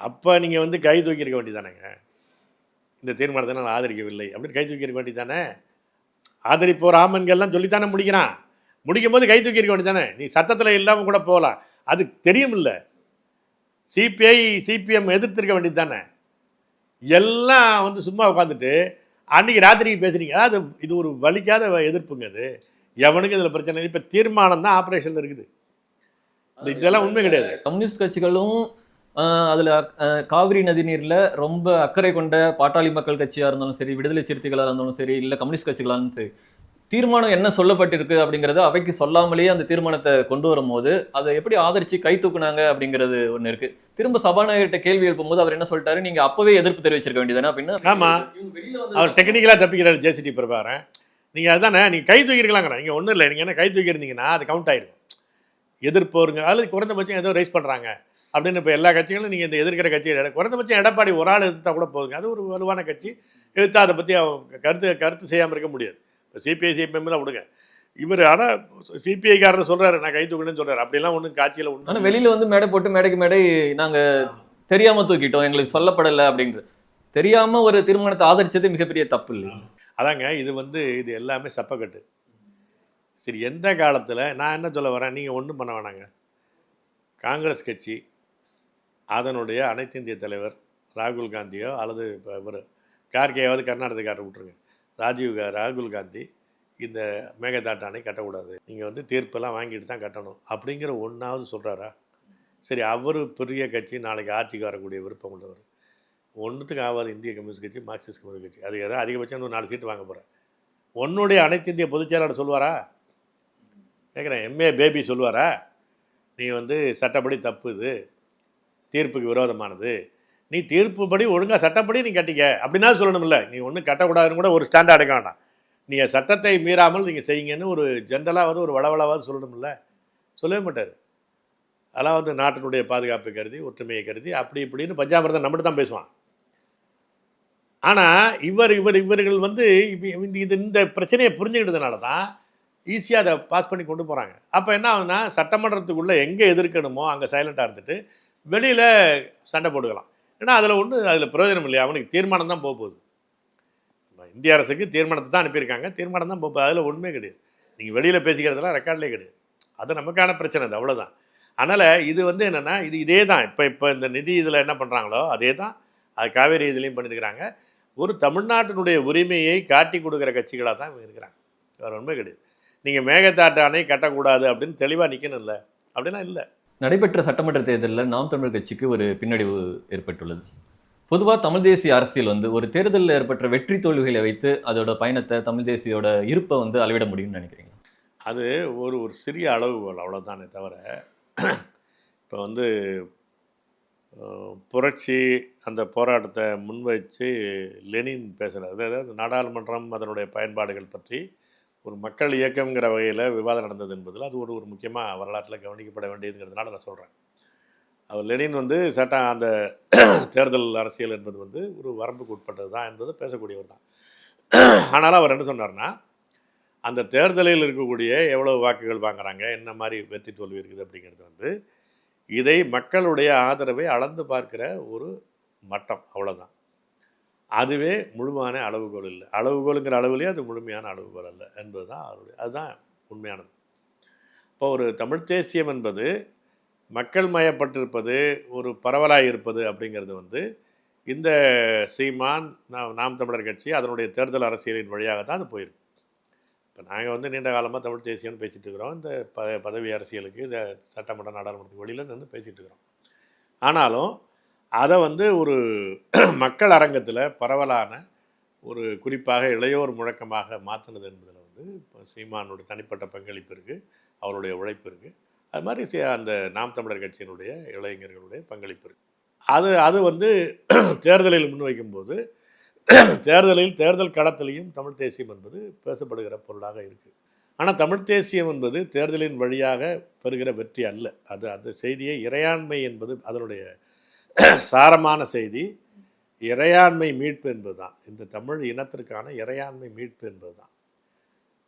அப்போ நீங்கள் வந்து கை தூக்கியிருக்க வேண்டியதானேங்க, இந்த தீர்மானத்தை நான் ஆதரிக்கவில்லை அப்படின்னு கை தூக்கியிருக்க வேண்டியதானே. ஆதரிப்போர் ஆமன்கள்லாம் சொல்லித்தானே முடிக்கிறான், முடிக்கும் போது கை தூக்கியிருக்க வேண்டியதானே. நீ சத்தத்தில் இல்லாமல் கூட போகலாம், அது தெரியும் இல்லை. சிபிஐ சிபிஎம் எதிர்த்திருக்க வேண்டியது தானே. எல்லாம் வந்து சும்மா உட்காந்துட்டு அன்றைக்கி ராத்திரிக்கு பேசுகிறீங்க. அதாவது இது ஒரு வலிக்காத எதிர்ப்புங்க. அது எவனுக்கு இதில் பிரச்சனை. இப்போ தீர்மானம் தான் ஆப்ரேஷனில் இருக்குது, இதெல்லாம் உண்மை கிடையாது. கம்யூனிஸ்ட் கட்சிகளும் அதில் காவிரி நதிநீரில் ரொம்ப அக்கறை கொண்ட பாட்டாளி மக்கள் கட்சியாக இருந்தாலும் சரி, விடுதலை சிறுத்தைகளாக இருந்தாலும் சரி, இல்லை கம்யூனிஸ்ட் கட்சிகளாக இருந்தாலும் சரி, தீர்மானம் என்ன சொல்லப்பட்டிருக்கு அப்படிங்கிறத அவைக்கு சொல்லாமலேயே அந்த தீர்மானத்தை கொண்டு வரும்போது அதை எப்படி ஆதரிச்சு கை தூக்குனாங்க அப்படிங்கிறது ஒன்று இருக்கு. திரும்ப சபாநாயகர்கிட்ட கேள்வி எழுப்பும்போது அவர் என்ன சொல்லிட்டாரு, நீங்க அப்பவே எதிர்ப்பு தெரிவிச்சிருக்க வேண்டியதானே அப்படின்னா. ஆமா, அவர் டெக்னிக்கலா தப்பிக்கிறார் ஜேசிடி பிரபாகரன். நீங்க அதுதானே, நீங்க கை தூக்கிருக்கலாங்கிற, நீங்க ஒன்றும் இல்லை, நீங்க என்ன கை தூக்கியிருந்தீங்கன்னா அது கவுண்ட் ஆயிரும். எதிர்ப்போருங்க அதில் குறைந்தபட்சம் ஏதோ ரைஸ் பண்ணுறாங்க அப்படின்னு இப்போ எல்லா கட்சிகளும் நீங்கள் இந்த எதிர்க்கிற கட்சி குறைந்தபட்சம் எடப்பாடி ஒரு ஆள் எதிர்த்தா கூட போதுங்க, அது ஒரு வலுவான கட்சி. எதிர்த்தா அதை பற்றி கருத்து செய்யாமல் இருக்க முடியாது. இப்போ சிபிஐ சிபிஎம்லாம் விடுங்க, இவர் ஆனால் சிபிஐக்காரர் சொல்கிறாரு நான் கை தூக்கணும்னு சொல்கிறார், அப்படிலாம் ஒன்றும் காட்சியில் ஒன்று. ஆனால் வெளியில் வந்து மேடை போட்டு மேடைக்கு மேடை நாங்கள் தெரியாமல் தூக்கிட்டோம், எங்களுக்கு சொல்லப்படலை அப்படின்றது. தெரியாமல் ஒரு தீர்மானத்தை ஆதரிச்சது மிகப்பெரிய தப்பு இல்லை. அதாங்க இது எல்லாமே சப்பக்கட்டு. சரி, எந்த காலத்தில் நான் என்ன சொல்ல வரேன், நீங்கள் ஒன்றும் பண்ண வேணாங்க. காங்கிரஸ் கட்சி அதனுடைய அனைத்து இந்திய தலைவர் ராகுல் காந்தியோ அல்லது இப்போ இவர் கார்கேயாவது கர்நாடகக்காரர் விட்டுருங்க, ராகுல் காந்தி இந்த மேகதாட்டு அணை கட்டக்கூடாது, நீங்கள் வந்து தீர்ப்பெல்லாம் வாங்கிட்டு தான் கட்டணும் அப்படிங்கிற ஒன்றாவது சொல்கிறாரா? சரி, அவர் பெரிய கட்சி, நாளைக்கு ஆட்சிக்கு வரக்கூடிய விருப்பம் உள்ளவர், ஒன்றுத்துக்கு ஆகாது இந்திய கம்யூனிஸ்ட் கட்சி, மார்க்சிஸ்ட் கம்யூனிஸ்ட் கட்சி, அது ஏதாவது அதிகபட்சம் 4 சீட்டு வாங்க போகிறேன். உன்னுடைய அனைத்து இந்திய பொதுச் செயலாளர் சொல்லுவாரா? கேட்குறேன், எம்ஏ பேபி சொல்லுவாரா நீ வந்து சட்டப்படி தப்பு, இது தீர்ப்புக்கு விரோதமானது, நீ தீர்ப்புப்படி ஒழுங்காக சட்டப்படி நீ கட்டிக்க அப்படின்னா சொல்லணும்ல. நீ ஒன்றும் கட்டக்கூடாதுன்னு கூட ஒரு ஸ்டாண்டாக எடுக்க வேண்டாம், நீங்கள் சட்டத்தை மீறாமல் நீங்கள் செய்யுங்கன்னு ஒரு ஜென்ரலாவது ஒரு வளவளவாவது சொல்லணும்ல. சொல்லவே மாட்டார். அதெல்லாம் வந்து நாட்டினுடைய பாதுகாப்பை கருதி ஒற்றுமையை கருதி அப்படி இப்படின்னு பஞ்சாமிரதம் நம்மகிட்ட தான் பேசுவான். ஆனால் இவர்கள் வந்து இந்த பிரச்சனையை புரிஞ்சுக்கிட்டதுனால தான் ஈஸியாக அதை பாஸ் பண்ணி கொண்டு போகிறாங்க. அப்போ என்ன ஆகுதுன்னா, சட்டமன்றத்துக்குள்ளே எங்கே எதிர்க்கணுமோ அங்கே சைலண்ட்டாக இருந்துட்டு வெளியில் சண்டை போட்டுக்கலாம். ஏன்னா அதில் பிரயோஜனம் இல்லையா, அவனுக்கு தீர்மானம் தான் போகுது. இந்திய அரசுக்கு தீர்மானத்தை தான் அனுப்பியிருக்காங்க, தீர்மானம் தான் போகுது, அதில் ஒன்றுமே கிடையாது. நீங்கள் வெளியில் பேசிக்கிறதுலாம் ரெக்கார்ட்லேயே கிடையாது, அது நமக்கான பிரச்சனை, அது அவ்வளோதான். அதனால் இது வந்து என்னென்னா, இதே தான் இப்போ இந்த நிதி இதில் என்ன பண்ணுறாங்களோ அதே தான் அது காவேரி இதுலேயும் பண்ணியிருக்கிறாங்க. ஒரு தமிழ்நாட்டினுடைய உரிமையை காட்டி கொடுக்குற கட்சிகளாக தான் இவங்க இருக்கிறாங்க, வேறு உண்மை கிடையாது. நீங்கள் மேகதாட்டு அணை கட்டக்கூடாது அப்படின்னு தெளிவாக நிற்கணும் இல்லை, அப்படின்னா இல்லை. நடைபெற்ற சட்டமன்ற தேர்தலில் நாம் தமிழர் கட்சிக்கு ஒரு பின்னடைவு ஏற்பட்டுள்ளது. பொதுவாக தமிழ் தேசிய அரசியல் வந்து ஒரு தேர்தலில் ஏற்பட்ட வெற்றி தோல்விகளை வைத்து அதோட பயணத்தை, தமிழ் தேசியோட இருப்பை வந்து அளவிட முடியும்னு நினைக்கிறீங்க? அது ஒரு சிறிய அளவுகோல், அவ்வளோதானே தவிர இப்போ வந்து புரட்சி அந்த போராட்டத்தை முன்வைச்சு லெனின் பேசுகிறார். அதாவது நாடாளுமன்றம் அதனுடைய பயன்பாடுகள் பற்றி ஒரு மக்கள் இயக்கங்கிற வகையில் விவாதம் நடந்தது என்பதில் அது ஒரு முக்கியமாக வரலாற்றில் கவனிக்கப்பட வேண்டியதுங்கிறதுனால நான் சொல்கிறேன். அவர் லெனின் வந்து அந்த தேர்தல் அரசியல் என்பது வந்து ஒரு வரம்புக்கு உட்பட்டது தான் என்பது பேசக்கூடியவர் தான். ஆனாலும் அவர் என்ன சொன்னார்னா, அந்த தேர்தலில் இருக்கக்கூடிய எவ்வளவு வாக்குகள் வாங்குறாங்க, என்ன மாதிரி வெற்றி தோல்வி இருக்குது அப்படிங்கிறது வந்து இதை மக்களுடைய ஆதரவை அளந்து பார்க்கிற ஒரு மட்டம், அவ்வளோதான். அதுவே முழுமையான அளவுகோல் இல்லை. அளவுகோலுங்கிற அளவுலேயே அது முழுமையான அளவுகோல் அல்ல என்பது தான் அதுதான் உண்மையானது. இப்போ ஒரு தமிழ் தேசியம் என்பது மக்கள் மயப்பட்டிருப்பது, ஒரு பரவலாக இருப்பது அப்படிங்கிறது வந்து இந்த சீமான், நாம் தமிழர் கட்சி அதனுடைய தேர்தல் அரசியலின் வழியாக தான் அது போயிருக்கு. இப்போ நாங்கள் வந்து நீண்ட காலமாக தமிழ் தேசியம்னு பேசிகிட்டு இருக்கிறோம். இந்த பதவி அரசியலுக்கு சட்டமன்ற நாடாளுமன்றத்துக்கு வெளியில் நின்று பேசிகிட்டு இருக்கிறோம். ஆனாலும் அதை வந்து ஒரு மக்கள் அரங்கத்தில் பரவலான ஒரு குறிப்பாக இளையோர் முழக்கமாக மாற்றினது என்பதில் வந்து இப்போ சீமானுடைய தனிப்பட்ட பங்களிப்பு இருக்குது, அவருடைய உழைப்பு இருக்குது. அது மாதிரி அந்த நாம் தமிழர் கட்சியினுடைய இளைஞர்களுடைய பங்களிப்பு இருக்குது. அது வந்து தேர்தலில் முன்வைக்கும்போது தேர்தல் களத்திலையும் தமிழ் தேசியம் என்பது பேசப்படுகிற பொருளாக இருக்குது. ஆனால் தமிழ் தேசியம் என்பது தேர்தலின் வழியாக பெறுகிற வெற்றி அல்ல. அந்த செய்தியை இறையாண்மை என்பது அதனுடைய சாரமான செய்தி. இறையாண்மை மீட்பு என்பது தான் இந்த தமிழ் இனத்திற்கான இறையாண்மை மீட்பு என்பது தான்.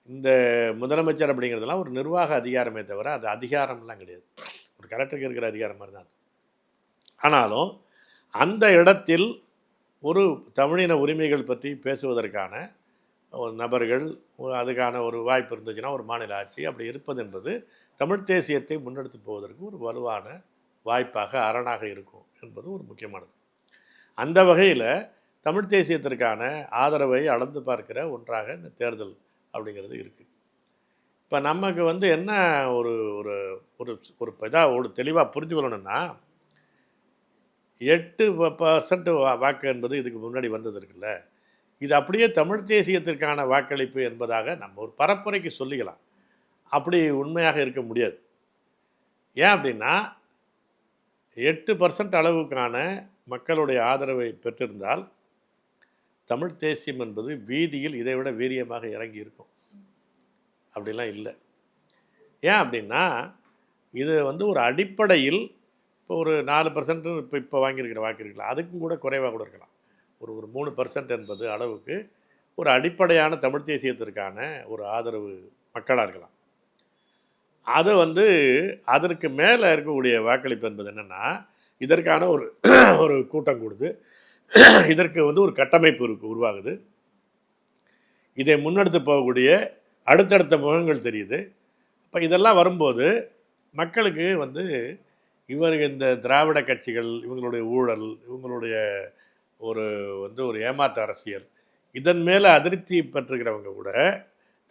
இந்த முதலமைச்சர் அப்படிங்கிறதுலாம் ஒரு நிர்வாக அதிகாரமே தவிர அது அதிகாரம்லாம் கிடையாது. ஒரு கலெக்டருக்கு இருக்கிற அதிகாரம் மாதிரி தான். ஆனாலும் அந்த இடத்தில் ஒரு தமிழின உரிமைகள் பற்றி பேசுவதற்கான ஒரு நபர்கள், அதுக்கான ஒரு வாய்ப்பு இருந்துச்சுன்னா ஒரு மாநில ஆட்சி அப்படி இருப்பது என்பது தமிழ் தேசியத்தை முன்னெடுத்து போவதற்கு ஒரு வலுவான வாய்ப்பாக அரணாக இருக்கும் என்பது ஒரு முக்கியமானது. அந்த வகையில் தமிழ் தேசியத்திற்கான ஆதரவை அளந்து பார்க்கிற ஒன்றாக இந்த தேர்தல் அப்படிங்கிறது இருக்குது. இப்போ நமக்கு வந்து என்ன ஒரு ஒரு ஒரு இதாக ஒரு தெளிவாக புரிஞ்சு கொள்ளணும்னா, 8% வாக்கு என்பது இதுக்கு முன்னாடி வந்தது இருக்குல்ல, இது அப்படியே தமிழ் தேசியத்திற்கான வாக்களிப்பு என்பதாக நம்ம ஒரு பரப்புரைக்கு சொல்லிக்கலாம். அப்படி உண்மையாக இருக்க முடியாது. ஏன் அப்படின்னா 8% அளவுக்கான மக்களுடைய ஆதரவை பெற்றிருந்தால் தமிழ் தேசியம் என்பது வீதியில் இதைவிட வீரியமாக இறங்கி இருக்கும். அப்படிலாம் இல்லை. ஏன் அப்படின்னா இது வந்து ஒரு அடிப்படையில் இப்போ ஒரு 4% இப்போ வாங்கியிருக்கிற வாக்கு இருக்கலாம், அதுக்கும் கூட குறைவாக கூட இருக்கலாம். ஒரு 3% என்பது அளவுக்கு ஒரு அடிப்படையான தமிழ் தேசியத்திற்கான ஒரு ஆதரவு மக்களாக இருக்கலாம். அது வந்து அதற்கு மேலே இருக்கக்கூடிய வாக்களிப்பு என்பது என்னென்னா, இதற்கான ஒரு கூட்டம் கூடுது, இதற்கு வந்து ஒரு கட்டமைப்பு உருவாகுது, இதை முன்னெடுத்து போகக்கூடிய அடுத்தடுத்த முகங்கள் தெரியுது. இப்போ இதெல்லாம் வரும்போது மக்களுக்கு வந்து இவர்கள் இந்த திராவிட கட்சிகள், இவங்களுடைய ஊழல், இவங்களுடைய ஒரு ஏமாற்று அரசியல், இதன் மேலே அதிருப்தி பெற்றுக்கிறவங்க கூட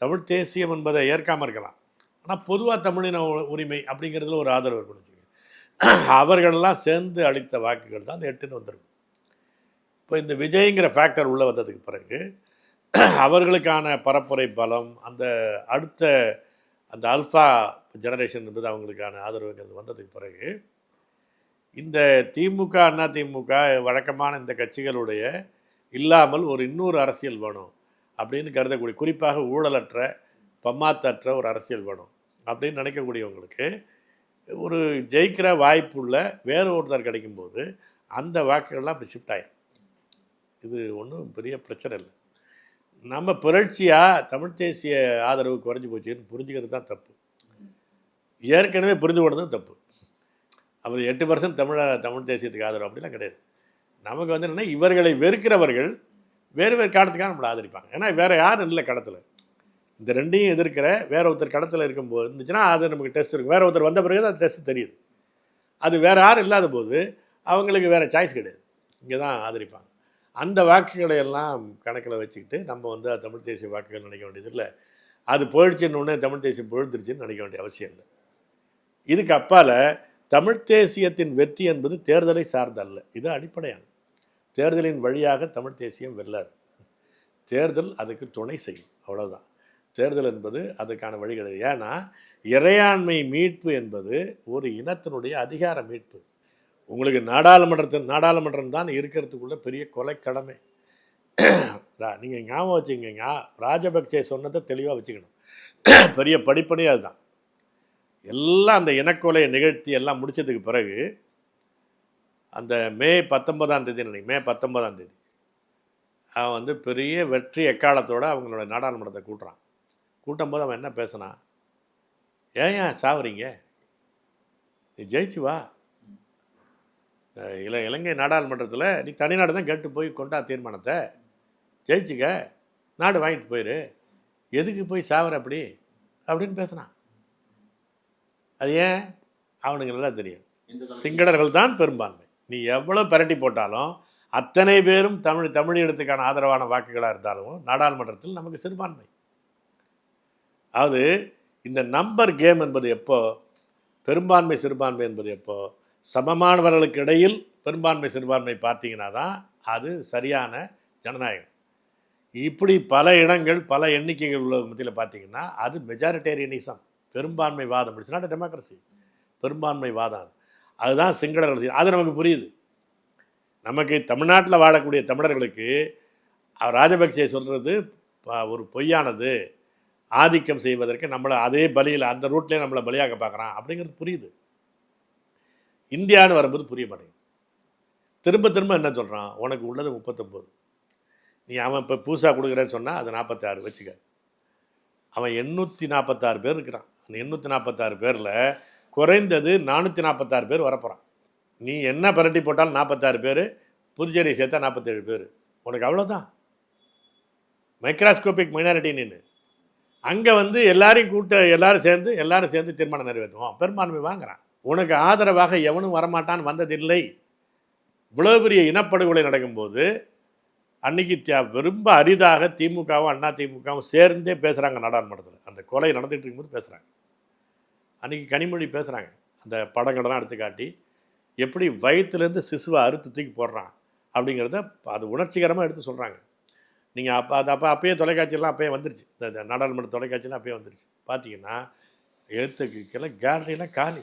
தமிழ் தேசியம் என்பதை ஏற்காமல் இருக்கலாம். ஆனால் பொதுவாக தமிழின உரிமை அப்படிங்கிறதுல ஒரு ஆதரவு இருக்குன்னு வச்சுக்கோங்க. அவர்களெல்லாம் சேர்ந்து அளித்த வாக்குகள் தான் அந்த 8ன்னு வந்திருக்கும். இப்போ இந்த விஜய்ங்கிற ஃபேக்டர் உள்ளே வந்ததுக்கு பிறகு அவர்களுக்கான பரப்புரை பலம், அந்த அடுத்த அந்த அல்ஃபா ஜெனரேஷன் என்பது அவங்களுக்கான ஆதரவுங்கிறது வந்ததுக்கு பிறகு இந்த திமுக, அண்ணா திமுக வழக்கமான இந்த கட்சிகளுடைய இல்லாமல் ஒரு இன்னொரு அரசியல் வேணும் அப்படின்னு கருதக்கூடிய, குறிப்பாக ஊழலற்ற பம்மாத்தற்ற ஒரு அரசியல் வேணும் அப்படின்னு நினைக்கக்கூடியவங்களுக்கு ஒரு ஜெயிக்கிற வாய்ப்புள்ள வேறு ஒருத்தர் கிடைக்கும்போது அந்த வாக்குகள்லாம் அப்படி ஷிஃப்ட் ஆகிடும். இது ஒன்றும் பெரிய பிரச்சனை இல்லை. நம்ம புரட்சியாக தமிழ் தேசிய ஆதரவு குறைஞ்சி போச்சுன்னு புரிஞ்சுக்கிறது தான் தப்பு. ஏற்கனவே புரிஞ்சு கொண்டதும் தப்பு. அவர் 8% தமிழ் தேசியத்துக்கு ஆதரவு அப்படிலாம் கிடையாது. நமக்கு வந்து என்னென்னா, இவர்களை வெறுக்கிறவர்கள் வேறு காரணத்துக்காக நம்மளை ஆதரிப்பாங்க. ஏன்னா வேறு யாரும் இல்லை கடத்தில். இந்த ரெண்டையும் எதிர்க்கிற வேற ஒருத்தர் கடத்தில் இருக்கும்போது இருந்துச்சுன்னா அது நமக்கு டெஸ்ட் இருக்கும். வேற ஒருத்தர் வந்த பிறகு அது டெஸ்ட் தெரியுது. அது வேறு யாரும் இல்லாத போது அவங்களுக்கு வேறு சாய்ஸ் கிடையாது, இங்கே தான் ஆதரிப்பாங்க. அந்த வாக்குகளை எல்லாம் கணக்கில் வச்சுக்கிட்டு நம்ம வந்து தமிழ் தேசிய வாக்குகள் நினைக்க வேண்டியது இல்லை. அது போயிடுச்சுன்னு தமிழ் தேசியம் பொழுதுருச்சுன்னு நினைக்க வேண்டிய அவசியம் இல்லை. இதுக்கு அப்பால் தமிழ் தேசியத்தின் வெற்றி என்பது தேர்தலை சார்ந்தல்ல. இது அடிப்படையான தேர்தலின் வழியாக தமிழ் தேசியம் வெல்லாது. தேர்தல் அதுக்கு துணை செய்யும், அவ்வளோதான். தேர்தல் என்பது அதுக்கான வழி கிடையாது. ஏன்னா இறையாண்மை மீட்பு என்பது ஒரு இனத்தினுடைய அதிகார மீட்பு. உங்களுக்கு நாடாளுமன்றம் தான் இருக்கிறதுக்குள்ள பெரிய கொலை கடமை. நீங்கள் ஞாபகம் வச்சுக்கங்க, ராஜபக்சே சொன்னதை தெளிவாக வச்சுக்கணும். பெரிய படிப்படியாக அதுதான். எல்லாம் அந்த இனக்கொலையை நிகழ்த்தி எல்லாம் முடித்ததுக்கு பிறகு அந்த மே 19ஆம் தேதி நினைக்கிறேன், மே 19ஆம் தேதி அவன் வந்து பெரிய வெற்றி எக்காலத்தோடு அவங்களோட நாடாளுமன்றத்தை கூட்டுறான். கூட்டும்போது அவன் என்ன பேசினான், ஏன் சாவுறீங்க, நீ ஜெயிச்சு வா, இலங்கை நாடாளுமன்றத்தில் நீ தனிநாடு தான் கேட்டு போய் கொண்டா தீர்மானத்தை, ஜெயிச்சுக்க, நாடு வாங்கிட்டு போயிரு, எதுக்கு போய் சாவற அப்படி அப்படின்னு பேசினான். அது ஏன் அவனுக்கு நல்லா தெரியும், சிங்களர்கள் தான் பெரும்பான்மை. நீ எவ்வளோ பரட்டி போட்டாலும் அத்தனை பேரும் தமிழீழத்துக்கான ஆதரவான வாக்குகளாக இருந்தாலும் நாடாளுமன்றத்தில் நமக்கு சிறுபான்மை. அதாவது இந்த நம்பர் கேம் என்பது எப்போ, பெரும்பான்மை சிறுபான்மை என்பது எப்போ, சமமானவர்களுக்கு இடையில் பெரும்பான்மை சிறுபான்மை பார்த்தீங்கன்னா தான் அது சரியான ஜனநாயகம். இப்படி பல இடங்கள் பல எண்ணிக்கைகள் உள்ள மத்தியில் பார்த்தீங்கன்னா அது மெஜாரிட்டேரியனிசம், பெரும்பான்மை வாதம். இட்ஸ் நாட் டெமோக்ரஸி, பெரும்பான்மை வாதம். அதுதான் சிங்களர்கள். அது நமக்கு புரியுது. நமக்கு தமிழ்நாட்டில் வாழக்கூடிய தமிழர்களுக்கு ராஜபக்சே சொல்கிறது ஒரு பொய்யானது, ஆதிக்கம் செய்வதற்கு நம்மளை அதே பலியில் அந்த ரூட்லேயே நம்மளை பலியாக்க பார்க்குறான் அப்படிங்கிறது புரியுது. இந்தியான்னு வரும்போது புரிய மாட்டேங்குது. திரும்ப திரும்ப என்ன சொல்கிறான், உனக்கு உள்ளது 39, நீ அவன் இப்போ புதுசாக கொடுக்குறேன்னு சொன்னால் அது 46 வச்சுக்க. அவன் 846 பேர் இருக்கிறான். அந்த 846 பேரில் குறைந்தது 446 பேர் வரப்போகிறான். நீ என்ன பரட்டி போட்டாலும் 46 பேர், புதுச்சேரியை சேர்த்தா 47 பேர், உனக்கு அவ்வளோதான். மைக்ராஸ்கோபிக் மைனாரிட்டி நின்று அங்கே வந்து எல்லாரும் சேர்ந்து தீர்மானம் நிறைவேற்றுவோம், பெரும்பான்மை வாங்குறான். உனக்கு ஆதரவாக எவனும் வரமாட்டான்னு வந்ததில்லை. இவ்வளோ பெரிய இனப்படுகொலை நடக்கும்போது அன்றைக்கி ரொம்ப அரிதாக திமுகவும் அண்ணா திமுகவும் சேர்ந்தே பேசுகிறாங்க நாடாளுமன்றத்தில். அந்த கொலை நடந்துகிட்டு இருக்கும்போது பேசுகிறாங்க. அன்றைக்கி கனிமொழி பேசுகிறாங்க, அந்த படங்கள்லாம் எடுத்து காட்டி எப்படி வயிற்றுலேருந்து சிசுவை அறுத்து தூக்கி போடுறான் அப்படிங்கிறத அது உணர்ச்சிகரமாக எடுத்து சொல்கிறாங்க. நீங்கள் அப்போயே தொலைக்காட்சியெல்லாம் அப்போயே வந்துருச்சு, இந்த நாடாளுமன்ற தொலைக்காட்சியெல்லாம் அப்போயே வந்துருச்சு. பார்த்தீங்கன்னா எழுத்துக்கெல்லாம் கேலரியெல்லாம் காலி.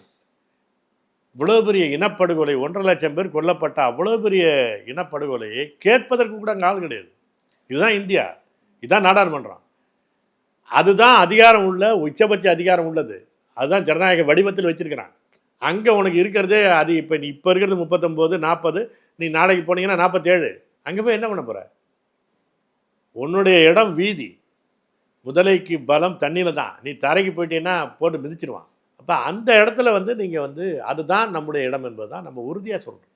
இவ்வளோ பெரிய இனப்படுகொலை, 1.5 லட்சம் பேர் கொல்லப்பட்ட அவ்வளோ பெரிய இனப்படுகொலையை கேட்பதற்கு கூட அங்கே ஆள் கிடையாது. இதுதான் இந்தியா, இதுதான் நாடாளுமன்றம். அதுதான் அதிகாரம் உள்ள உச்சபட்ச அதிகாரம் உள்ளது. அதுதான் ஜனநாயக வடிவத்தில் வச்சுருக்கிறான். அங்கே உனக்கு இருக்கிறதே அது இப்போ இருக்கிறது 39 40, நீ நாளைக்கு போனீங்கன்னா 47. அங்கே போய் என்ன பண்ண போகிற? உன்னுடைய இடம் வீதி, முதலைக்கு பலம் தண்ணியில் தான். நீ தரைக்கு போயிட்டீங்கன்னா போட்டு மிதிச்சிடுவான். அப்போ அந்த இடத்துல வந்து நீங்கள் வந்து அதுதான் நம்முடைய இடம் என்பது தான் நம்ம உறுதியாக சொல்கிறோம்.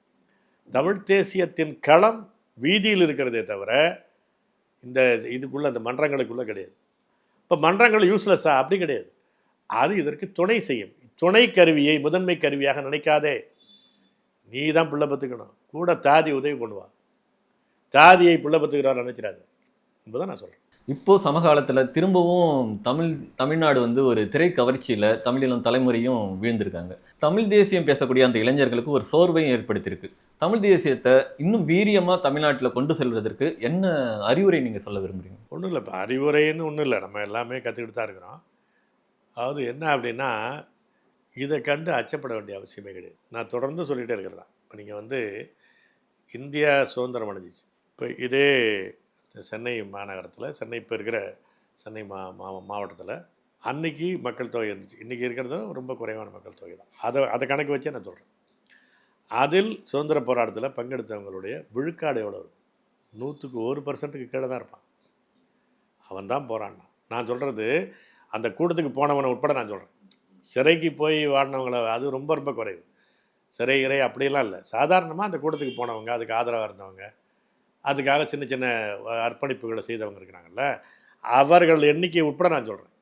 தமிழ் தேசியத்தின் களம் வீதியில் இருக்கிறதே தவிர இந்த இதுக்குள்ளே அந்த மன்றங்களுக்குள்ளே கிடையாது. இப்போ மன்றங்கள் யூஸ்லெஸ்ஸாக அப்படி கிடையாது. அது இதற்கு துணை செய்யும். துணை கருவியை முதன்மை கருவியாக நினைக்காதே. நீ தான் பிள்ளை பத்துக்கணும், கூட தாதி உதவி பண்ணுவா. தாதியை பிள்ளை பத்துக்கிறார் நினைச்சிடாது என்பதை நான் சொல்கிறேன். இப்போ சமகாலத்தில் திரும்பவும் தமிழ்நாடு வந்து ஒரு திரை கவர்ச்சியில் தமிழினம் தலைமுறையும் வீழ்ந்திருக்காங்க. தமிழ் தேசியம் பேசக்கூடிய அந்த இளைஞர்களுக்கு ஒரு சோர்வையும் ஏற்படுத்தியிருக்கு. தமிழ் தேசியத்தை இன்னும் வீரியமாக தமிழ்நாட்டில் கொண்டு செல்வதற்கு என்ன அறிவுரை நீங்கள் சொல்ல விரும்புகிறீங்க? ஒன்றும் இல்லை, இப்போ அறிவுரைன்னு ஒன்றும் இல்லை, நம்ம எல்லாமே கற்றுக்கிட்டு தான் இருக்கிறோம். அதாவது என்ன அப்படின்னா, இதை கண்டு அச்சப்பட வேண்டிய அவசியமே கிடையாது. நான் தொடர்ந்து சொல்லிகிட்டே இருக்கிறதா. இப்போ நீங்கள் வந்து இந்தியா சுதந்திரம் அடைஞ்சிச்சு. இப்போ இதே சென்னை மாநகரத்தில், சென்னை இப்போ இருக்கிற சென்னை மாவட்டத்தில் அன்றைக்கி மக்கள் தொகை இருந்துச்சு. இன்றைக்கி இருக்கிறது ரொம்ப குறைவான மக்கள் தொகை தான். அதை கணக்கு வச்சே நான் சொல்கிறேன். அதில் சுதந்திர போராட்டத்தில் பங்கெடுத்தவங்களுடைய விழுக்காடு எவ்வளோ இருக்கும்? 100% கீழே தான் இருப்பான். அவன் தான் போராடினான். நான் சொல்கிறது அந்த கூட்டத்துக்கு போனவனை உட்பட நான் சொல்கிறேன். சிறைக்கு போய் வாடினவங்கள அது ரொம்ப ரொம்ப குறைவு. சிறை அப்படியெல்லாம் இல்லை. சாதாரணமாக அந்த கூட்டத்துக்கு போனவங்க, அதுக்கு ஆதரவாக இருந்தவங்க, அதுக்காக சின்ன சின்ன அர்ப்பணிப்புகளை செய்தவங்க இருக்கிறாங்கல்ல, அவர்கள் எண்ணிக்கை உட்பட நான் சொல்கிறேன்.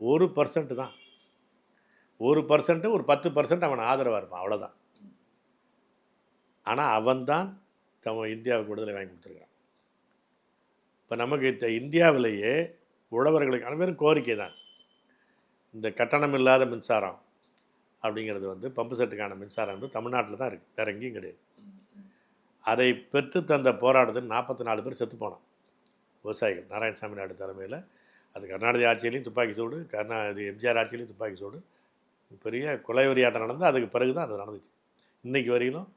1% தான். 1%, ஒரு 10% அவன் ஆதரவாக இருப்பான், அவ்வளோதான். ஆனால் அவன்தான் இந்தியாவுக்கு விடுதலை வாங்கி கொடுத்துருக்கான். இப்போ நமக்கு இந்தியாவிலேயே உழவர்களுக்கு அனைவரும் கோரிக்கை தான். இந்த கட்டணம் இல்லாத மின்சாரம் அப்படிங்கிறது வந்து பம்பு செட்டுக்கான மின்சாரம் வந்து தமிழ்நாட்டில் தான் இருக்குது, வேறு எங்கேயும் கிடையாது. அதை பெற்று தந்த போராட்டத்தில் 44 பேர் செத்து போனான் விவசாயிகள். நாராயணசாமி நாயுடு தலைமையில். அது கருணாநிதி ஆட்சியிலையும் துப்பாக்கி சூடு, எம்ஜிஆர் ஆட்சியிலையும் துப்பாக்கி சூடு, பெரிய கொலைவெறியாட்டம் நடந்து அதுக்கு பிறகு தான் அது நடந்துச்சு. இன்றைக்கு வரையிலும்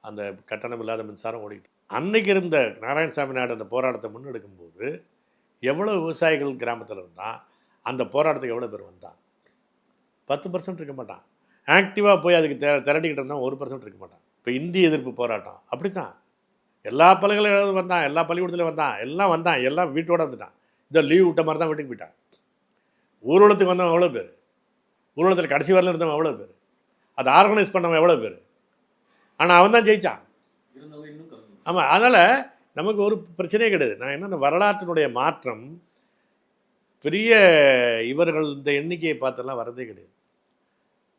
அந்த கட்டணம் இல்லாத மின்சாரம் ஓடிக்கிட்டு. அன்றைக்கி இருந்த நாராயணசாமி நாயுடு அந்த போராட்டத்தை முன்னெடுக்கும்போது எவ்வளோ விவசாயிகள் கிராமத்தில் இருந்தால் அந்த போராட்டத்துக்கு எவ்வளோ பேர் வந்தான்? 10% இருக்க மாட்டான். ஆக்டிவாக போய் அதுக்கு திரட்டிக்கிட்டு இருந்தால் 1% இருக்க மாட்டான். இப்போ இந்தி எதிர்ப்பு போராட்டம் அப்படி தான். எல்லா பல்கலைக்கழகங்களும் வந்தான், எல்லா பள்ளிக்கூடத்துலையும் வந்தான், எல்லாம் வந்தான், எல்லாம் வீட்டோட வந்துட்டான். இதோ லீவ் விட்ட மாதிரி தான் வீட்டுக்கு போயிட்டான். ஊர்வலத்துக்கு வந்தவன் எவ்வளோ பேர், ஊர்வலத்தில் கடைசி வரல இருந்தவன் எவ்வளோ பேர், அதை ஆர்கனைஸ் பண்ணவன் எவ்வளோ பேர், ஆனால் அவன் தான் ஜெயிச்சான். ஆமாம், அதனால் நமக்கு ஒரு பிரச்சனையே கிடையாது. நான் என்னென்ன வரலாற்றினுடைய மாற்றம் பெரிய இவர்கள் இந்த எண்ணிக்கையை பார்த்தெல்லாம் வரதே கிடையாது.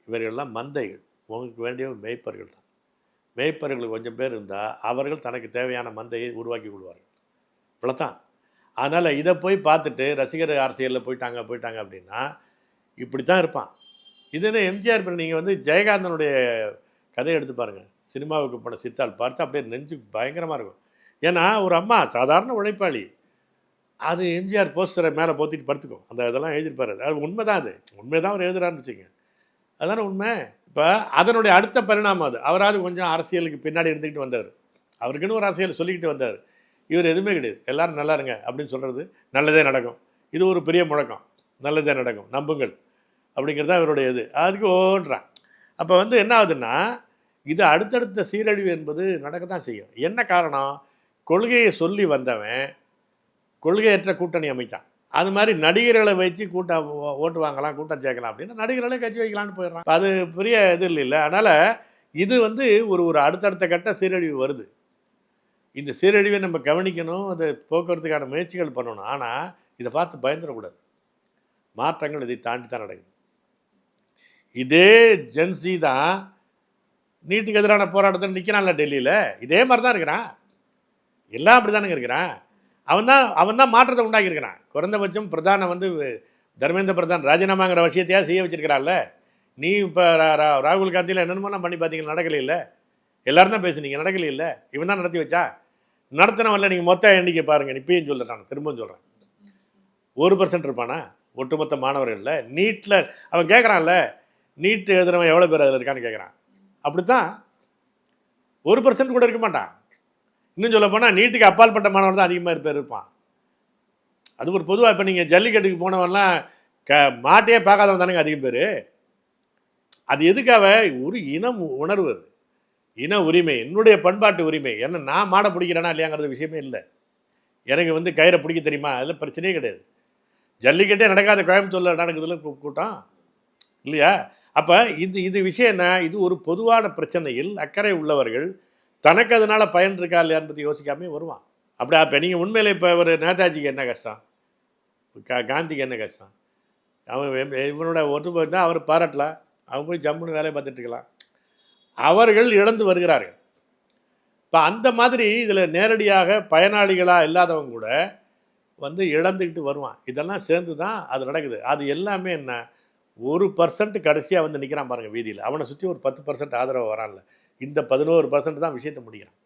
இவர்கள்லாம் மந்தைகள், உங்களுக்கு வேண்டிய மேய்ப்பர்கள் தான். மேய்ப்பர்கள் கொஞ்சம் பேர் இருந்தால் அவர்கள் தனக்கு தேவையான மந்தையை உருவாக்கி கொள்வார்கள், இவ்வளோதான். அதனால் இதை போய் பார்த்துட்டு ரசிகர் அரசியலில் போயிட்டாங்க அப்படின்னா இப்படி தான் இருப்பான். இதுன்னு எம்ஜிஆர் இப்போ நீங்கள் வந்து ஜெயகாந்தனுடைய கதையை எடுத்து பாருங்கள். சினிமாவுக்கு போன சித்தால் பார்த்து அப்படியே நெஞ்சு பயங்கரமாக இருக்கும். ஏன்னா ஒரு அம்மா சாதாரண உழைப்பாளி, அது எம்ஜிஆர் போஸ்டரை மேலே போத்திட்டு படுத்துக்கும். அந்த இதெல்லாம் எழுதியிருப்பாரு. அது உண்மை தான், அது உண்மை தான் அவர் எழுதுறாருன்னு வச்சுங்க. அதுதானே உண்மை. இப்போ அதனுடைய அடுத்த பரிணாமம் அது. அவராது கொஞ்சம் அரசியலுக்கு பின்னாடி இருந்துக்கிட்டு வந்தார், அவருக்குன்னு ஒரு அரசியல் சொல்லிக்கிட்டு வந்தார். இவர் எதுவுமே கிடையாது. எல்லோரும் நல்லா இருங்க அப்படின்னு சொல்கிறது, நல்லதே நடக்கும், இது ஒரு பெரிய முழக்கம், நல்லதே நடக்கும் நம்புங்கள் அப்படிங்கிறது தான் இவருடைய இது. அதுக்கு ஓன்றான். அப்போ வந்து என்ன ஆகுதுன்னா, இது அடுத்தடுத்த சீரழிவு என்பது நடக்க தான் செய்யும். என்ன காரணம்? கொள்கையை சொல்லி வந்தவன் கொள்கையற்ற கூட்டணி அமைத்தான். அது மாதிரி நடிகர்களை வச்சு கூட்டம் ஓட்டு வாங்கலாம், கூட்டம் சேர்க்கலாம் அப்படின்னா நடிகர்களே கட்சி வைக்கலான்னு போயிடுறான். அது பெரிய இது இல்லை. அதனால் இது வந்து ஒரு அடுத்தடுத்த கட்ட சீரழிவு வருது. இந்த சீரழிவை நம்ம கவனிக்கணும், அதை போக்குவரத்துக்கான முயற்சிகள் பண்ணணும். ஆனால் இதை பார்த்து பயந்துடக்கூடாது. மாற்றங்கள் இதை தாண்டி தான் நடக்குது. இதே ஜென்சி தான் நீட்டுக்கு எதிரான போராட்டத்தில் நிற்கிறான்ல டெல்லியில், இதே மாதிரி தான் இருக்கிறான். எல்லாம் அப்படி தானுங்க இருக்கிறான். அவன் தான் மாற்றத்தை உண்டாக்கியிருக்கிறான். குறைந்தபட்சம் பிரதான வந்து தர்மேந்திர பிரதான் ராஜினாமாங்கிற விஷயத்தையாக செய்ய வச்சிருக்கிறான்ல. நீ இப்போ ராகுல் காந்தியில் என்னென்னமோலாம் பண்ணி பார்த்தீங்க, நடக்கலை இல்லை. எல்லோரும் தான் பேசுனீங்க, நடக்கலை இல்லை. இவன் தான் நடத்தி வச்சா. நடத்தினவன்ல நீங்கள் மொத்த எண்ணிக்கை பாருங்கள். இப்பயும் சொல்கிறேன், திரும்பவும் சொல்கிறேன், 1% இருப்பானா ஒட்டுமொத்த மாணவர்களில்? நீட்டில் அவன் கேட்குறான்ல, நீட்டு எழுதுறவன் எவ்வளோ பேர் அதில் இருக்கான்னு கேட்குறான். அப்படித்தான் 1% கூட இருக்க மாட்டான். இன்னும் சொல்ல போனால் நீட்டுக்கு அப்பாற்பட்ட மாணவர் தான் அதிகமாக பேர் இருப்பான். அது ஒரு பொதுவாக. இப்போ நீங்கள் ஜல்லிக்கட்டுக்கு போனவன்லாம் மாட்டையே பார்க்காதவன் தானேங்க அதிகம் பேர். அது எதுக்காக? ஒரு இனம் உணர்வு, இன உரிமை, என்னுடைய பண்பாட்டு உரிமை. ஏன்னா நான் மாடை பிடிக்கிறேன்னா இல்லையாங்கிறது விஷயமே இல்லை. எனக்கு வந்து கயிறை பிடிக்க தெரியுமா, அதில் பிரச்சனையே கிடையாது. ஜல்லிக்கட்டே நடக்காத கோயம்புத்தூரில் நடக்குதுல கூட்டம் இல்லையா? அப்போ இது விஷயம் என்ன? இது ஒரு பொதுவான பிரச்சனையில் அக்கறை உள்ளவர்கள் தனக்கு அதனால் பயன் இருக்கா இல்லையா என்பதை யோசிக்காமே வருவான். அப்படி அப்போ நீங்கள் உண்மையில் இப்போ ஒரு நேதாஜிக்கு என்ன கஷ்டம், காந்திக்கு என்ன கஷ்டம்? அவன் இவனோட ஒத்து போயிருந்தா அவர் பாராட்டலாம், அவன் போய் ஜம்முன்னு வேலையை பார்த்துட்டு இருக்கலாம். அவர்கள் இழந்து வருகிறார்கள். இப்போ அந்த மாதிரி இதில் நேரடியாக பயனாளிகளாக இல்லாதவங்க கூட வந்து இழந்துக்கிட்டு வருவான். இதெல்லாம் சேர்ந்து தான் அது நடக்குது. அது எல்லாமே என்ன, 1% கடைசியாக வந்து நிற்கிறான் பாருங்கள் வீதியில். அவனை சுற்றி ஒரு 10% ஆதரவு வரான்ல, இந்த 11% தான் விஷயத்தை முடிக்கிறான்.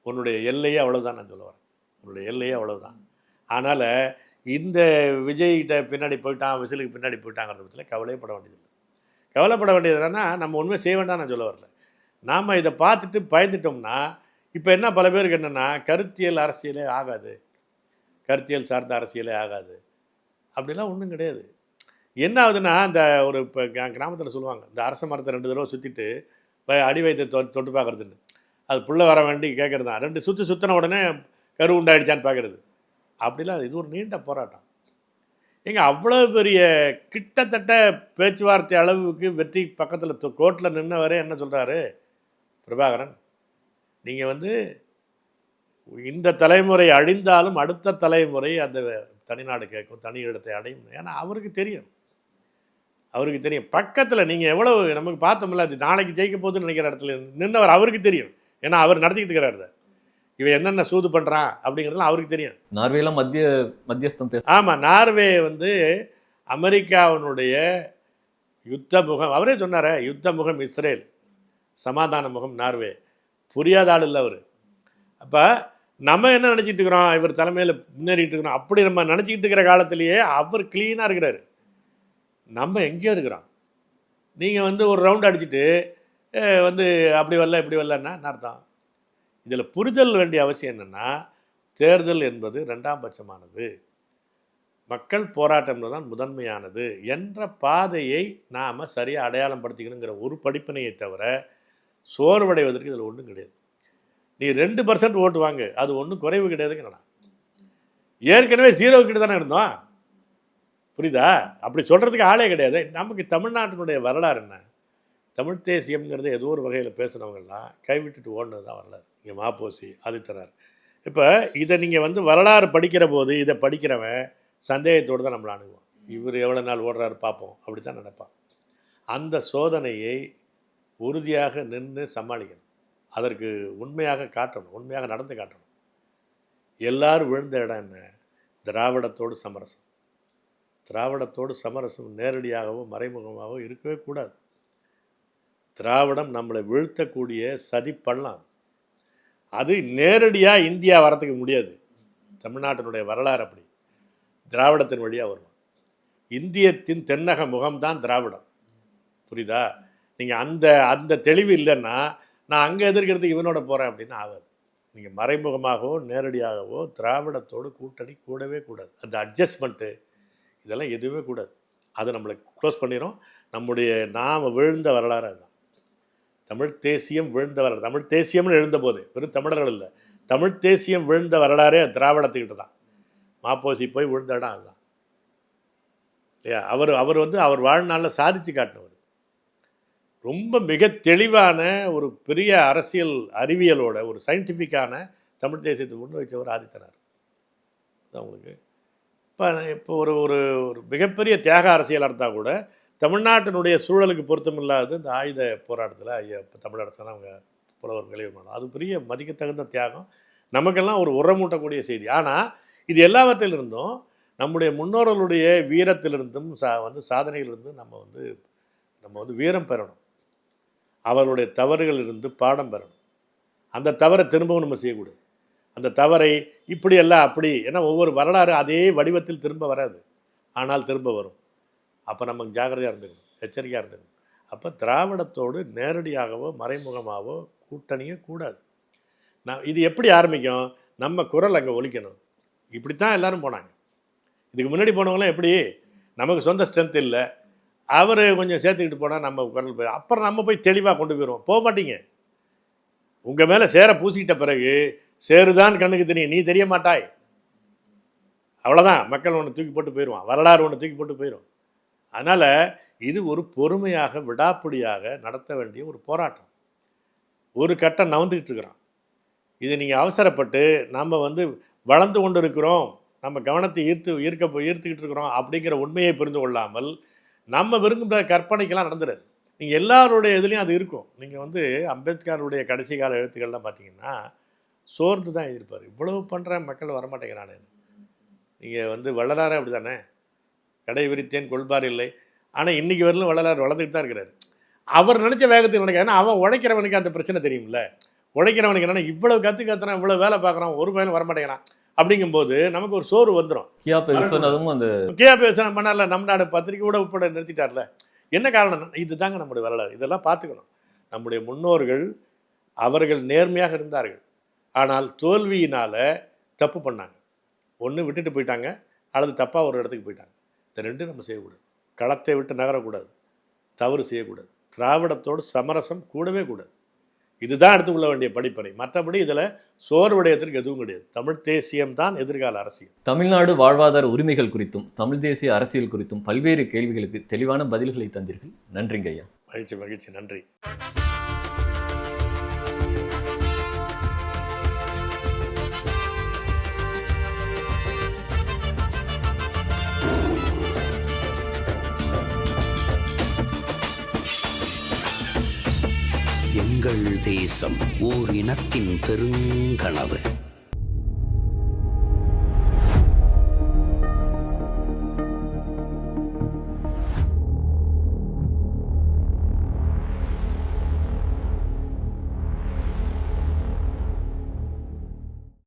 உன்னுடைய எல்லையே அவ்வளோதான். நான் சொல்ல வரேன், உன்னுடைய எல்லையே அவ்வளோதான். அதனால் இந்த விஜய்கிட்ட பின்னாடி போயிட்டான், விசிலுக்கு பின்னாடி போயிட்டாங்கிறத பற்றியில் கவலைப்பட வேண்டியதில்லை. கவலைப்பட வேண்டியது என்னன்னா, நம்ம உண்மை செய்ய வேண்டாம் நான் சொல்ல வரல. நாம் இதை பார்த்துட்டு பயந்துட்டோம்னா, இப்போ என்ன பல பேருக்கு என்னென்னா, கருத்தியல் அரசியலே ஆகாது, கருத்தியல் சார்ந்த அரசியலே ஆகாது அப்படிலாம் ஒன்றும் கிடையாது. என்ன ஆகுதுன்னா, இந்த ஒரு இப்போ கிராமத்தில் சொல்லுவாங்க, இந்த அரச மரத்தை 2 தடவை சுற்றிட்டு அடி வயிற்றை தொட்டு பார்க்குறதுன்னு. அது புள்ள வர வேண்டி கேட்குறது தான். 2 சுற்றின உடனே கரு உண்டாயிடுச்சான்னு பார்க்குறது. அப்படிலாம் இது ஒரு நீண்ட போராட்டம். ஏங்க அவ்வளோ பெரிய கிட்டத்தட்ட பேச்சுவார்த்தை அளவுக்கு வெற்றி பக்கத்தில் கோர்ட்டில் நின்னவரே என்ன சொல்கிறாரு பிரபாகரன், நீங்கள் வந்து இந்த தலைமுறை அழிந்தாலும் அடுத்த தலைமுறை அந்த தனிநாடு கேட்கும், தனி இடத்தை அடையும். ஏன்னா அவருக்கு தெரியும், பக்கத்தில் நீங்கள் எவ்வளோ நமக்கு பார்த்தோம்ல, அது நாளைக்கு ஜெயிக்க போகுதுன்னு நினைக்கிற இடத்துல நின்றவர் அவருக்கு தெரியும். ஏன்னா அவர் நடத்திக்கிட்டு இருக்கிறார். இவன் என்னென்ன சூது பண்ணுறான் அப்படிங்கிறதுலாம் அவருக்கு தெரியும். நார்வேலாம் மத்தியஸ்தம் பேச. ஆமாம், நார்வே வந்து அமெரிக்காவினுடைய யுத்த முகம், அவரே சொன்னார், யுத்த முகம் இஸ்ரேல், சமாதான முகம் நார்வே. புரியாத ஆள் இல்லை அவர். அப்போ நம்ம என்ன நினச்சிட்டு இருக்கிறோம், இவர் தலைமையில் முன்னேறிட்டு இருக்கிறோம் அப்படி நம்ம நினச்சிக்கிட்டு இருக்கிற காலத்திலேயே அவர் க்ளீனாக இருக்கிறார். நம்ம எங்கேயோ இருக்கிறோம். நீங்கள் வந்து ஒரு ரவுண்ட் அடிச்சுட்டு வந்து அப்படி வரல இப்படி வரலன்னா அர்த்தம். இதில் புரிதல் வேண்டிய அவசியம் என்னென்னா, தேர்தல் என்பது 2ஆம் பட்சமானது, மக்கள் போராட்டம் தான் முதன்மையானது என்ற பாதையை நாம் சரியாக அடையாளம் படுத்திக்கணுங்கிற ஒரு படிப்பினையை தவிர சோர்வடைவதற்கு இதில் ஒன்றும் கிடையாது. நீ 2% ஓட்டு வாங்க, அது ஒன்றும் குறைவு கிடையாதுங்கிறேன். ஏற்கனவே 0 கிட்ட தானே இருந்தோம். புரியுதா? அப்படி சொல்கிறதுக்கு ஆளே கிடையாது. நமக்கு தமிழ்நாட்டினுடைய வரலாறு என்ன? தமிழ் தேசியம்ங்கிறது ஏதோ ஒரு வகையில் பேசுனவங்கெல்லாம் கைவிட்டுட்டு ஓடினது தான் வரலாறு. இங்கே மாப்போசி, ஆதித்தனார். இப்போ இதை நீங்கள் வந்து வரலாறு படிக்கிற போது இதை படிக்கிறவன் சந்தேகத்தோடு தான் நம்மளை அணுகுவோம். இவர் எவ்வளோ நாள் ஓடுறாரு பார்ப்போம், அப்படி தான் நினைப்பான். அந்த சோதனையை உறுதியாக நின்று சமாளிக்கணும். அதற்கு உண்மையாக காட்டணும், உண்மையாக நடந்து காட்டணும். எல்லாரும் விழுந்த இடம் என்ன? திராவிடத்தோடு சமரசம். திராவிடத்தோடு சமரசம் நேரடியாகவோ மறைமுகமாகவோ இருக்கவே கூடாது. திராவிடம் நம்மளை வீழ்த்தக்கூடிய சதி பள்ளம். அது நேரடியாக இந்தியா வரத்துக்கு முடியாது. தமிழ்நாட்டினுடைய வரலாறு அப்படி. திராவிடத்தின் வழியாக வரும். இந்தியத்தின் தென்னக முகம்தான் திராவிடம். புரியுதா? நீங்கள் அந்த அந்த தெளிவு இல்லைன்னா நான் அங்கே எதிர்க்கிறதுக்கு இவனோட போகிறேன் அப்படின்னு ஆகாது. நீங்கள் மறைமுகமாகவோ நேரடியாகவோ திராவிடத்தோடு கூட்டணி கூடவே கூடாது. அந்த அட்ஜஸ்ட்மெண்ட்டு இதெல்லாம் எதுவுமே கூடாது. அது நம்மளை க்ளோஸ் பண்ணிடும். நம்முடைய நாம் விழுந்த வரலாறு அதுதான். தமிழ் தேசியம் விழுந்த வரலாறு. தமிழ் தேசியம்னு எழுந்தபோது வெறும் தமிழர்கள் இல்லை, தமிழ் தேசியம் விழுந்த வரலாறே திராவிடத்துக்கிட்ட தான். மாப்போசி போய் விழுந்த இடம் அதுதான் இல்லையா? அவர் வந்து அவர் வாழ்நாளில் சாதித்து காட்டினவர். ரொம்ப மிக தெளிவான ஒரு பெரிய அரசியல் அறிவியலோட ஒரு சயின்டிஃபிக்கான தமிழ் தேசியத்தை முன் வச்சவர் ஆதித்தனார் தான். உங்களுக்கு இப்போ ஒரு ஒரு ஒரு மிகப்பெரிய தியாக அரசியலாக இருந்தால் கூட தமிழ்நாட்டினுடைய சூழலுக்கு பொருத்தமில்லாது இந்த ஆயுத போராட்டத்தில் ஐயா தமிழரசன் அவங்க புலவர் விளைவு அது பெரிய மதிக்கத்தகுந்த தியாகம். நமக்கெல்லாம் ஒரு உரமூட்டக்கூடிய செய்தி. ஆனால் இது எல்லாவற்றிலிருந்தும் நம்முடைய முன்னோர்களுடைய வீரத்திலிருந்தும் சாதனைகளிலிருந்தும் நம்ம வந்து வீரம் பெறணும். அவர்களுடைய தவறுகளிலிருந்து பாடம் பெறணும். அந்த தவறை திரும்பவும் நம்ம செய்யக்கூடாது. அந்த தவறை இப்படி எல்லாம் அப்படி, ஏன்னா ஒவ்வொரு வரலாறு அதே வடிவத்தில் திரும்ப வராது, ஆனால் திரும்ப வரும். அப்போ நம்ம ஜாக்கிரதையாக இருந்துக்கணும், எச்சரிக்கையாக இருந்துக்கணும். அப்போ திராவிடத்தோடு நேரடியாகவோ மறைமுகமாகவோ கூட்டணியே கூடாது. இது எப்படி ஆரம்பிக்கும்? நம்ம குரல் அங்கே ஒலிக்கணும். இப்படித்தான் எல்லாரும் போனாங்க. இதுக்கு முன்னாடி போனவங்களாம் எப்படி? நமக்கு சொந்த ஸ்ட்ரென்த் இல்லை, அவர் கொஞ்சம் சேர்த்துக்கிட்டு போனால் நம்ம குரல் போய் அப்புறம் நம்ம போய் தெளிவாக கொண்டு போயிடுவோம். போக மாட்டீங்க. உங்கள் மேலே சேரை பூசிக்கிட்ட பிறகு சேருதான் கண்ணுக்கு தெரியும், நீ தெரிய மாட்டாய். அவ்வளோதான். மக்கள் ஒன்று தூக்கி போட்டு போயிடுவான், வரலாறு ஒன்று தூக்கி போட்டு போயிடும். அதனால் இது ஒரு பொறுமையாக விடாப்பிடியாக நடத்த வேண்டிய ஒரு போராட்டம். ஒரு கட்டம் நவந்துக்கிட்டு இருக்கிறோம். இது நீங்கள் அவசரப்பட்டு நம்ம வந்து வளர்ந்து கொண்டு இருக்கிறோம், நம்ம கவனத்தை ஈர்த்துக்கிட்டு இருக்கிறோம் அப்படிங்கிற உண்மையை புரிந்து கொள்ளாமல் நம்ம விரும்புகிற கற்பனைக்கெல்லாம் நடந்துடுது. நீங்கள் எல்லாருடைய இதுலேயும் அது இருக்கும். நீங்கள் வந்து அம்பேத்கருடைய கடைசி கால எழுத்துக்கள்லாம் பார்த்தீங்கன்னா சோர்ந்து தான் எழுதியிருப்பார். இவ்வளவு பண்ணுறேன், மக்கள் வரமாட்டேங்கிறானே. நீங்கள் வந்து வள்ளலாரே அப்படி தானே, கடை விரித்தேன் கொள்பார் இல்லை. ஆனால் இன்றைக்கி வரலும் வள்ளலார் வளர்ந்துக்கிட்டு தான் இருக்கிறார். அவர் நினச்ச வேகத்தில் நினைக்க, ஏன்னா அவன் உழைக்கிறவனுக்கு அந்த பிரச்சனை தெரியும்ல. உழைக்கிறவனுக்கு என்னென்னா இவ்வளோ கற்றுறான், இவ்வளோ வேலை பார்க்குறான், ஒரு பையனும் வரமாட்டேங்கிறான். அப்படிங்கும்போது நமக்கு ஒரு சோறு வந்துடும். கியாபே விஸ்வநாதம் பண்ணார்ல, நம் நாடு பத்திரிக்கை கூட உட்பட நிறுத்திட்டார்ல. என்ன காரணம்? இது தாங்க நம்முடைய வரலாறு. இதெல்லாம் பார்த்துக்கணும். நம்முடைய முன்னோர்கள் அவர்கள் நேர்மையாக இருந்தார்கள், ஆனால் தோல்வியினால் தப்பு பண்ணாங்க. ஒன்று விட்டுட்டு போயிட்டாங்க, அல்லது தப்பாக ஒரு இடத்துக்கு போயிட்டாங்க. இந்த ரெண்டும் நம்ம செய்யக்கூடாது. களத்தை விட்டு நகரக்கூடாது, தவறு செய்யக்கூடாது. திராவிடத்தோடு சமரசம் கூடவே கூடாது. இதுதான் எடுத்துக்கொள்ள வேண்டிய படிப்பனை. மற்றபடி இதில் சோர்வடையத்திற்கு எதுவும் கிடையாது. தமிழ் தேசியம்தான் எதிர்கால அரசியல். தமிழ்நாடு வாழ்வாதார உரிமைகள் குறித்தும் தமிழ் தேசிய அரசியல் குறித்தும் பல்வேறு கேள்விகளுக்கு தெளிவான பதில்களை தந்தீர்கள். நன்றிங்க ஐயா. மகிழ்ச்சி. நன்றி. எங்கள் தேசம் ஓர் இனத்தின் பெருங்கனவு.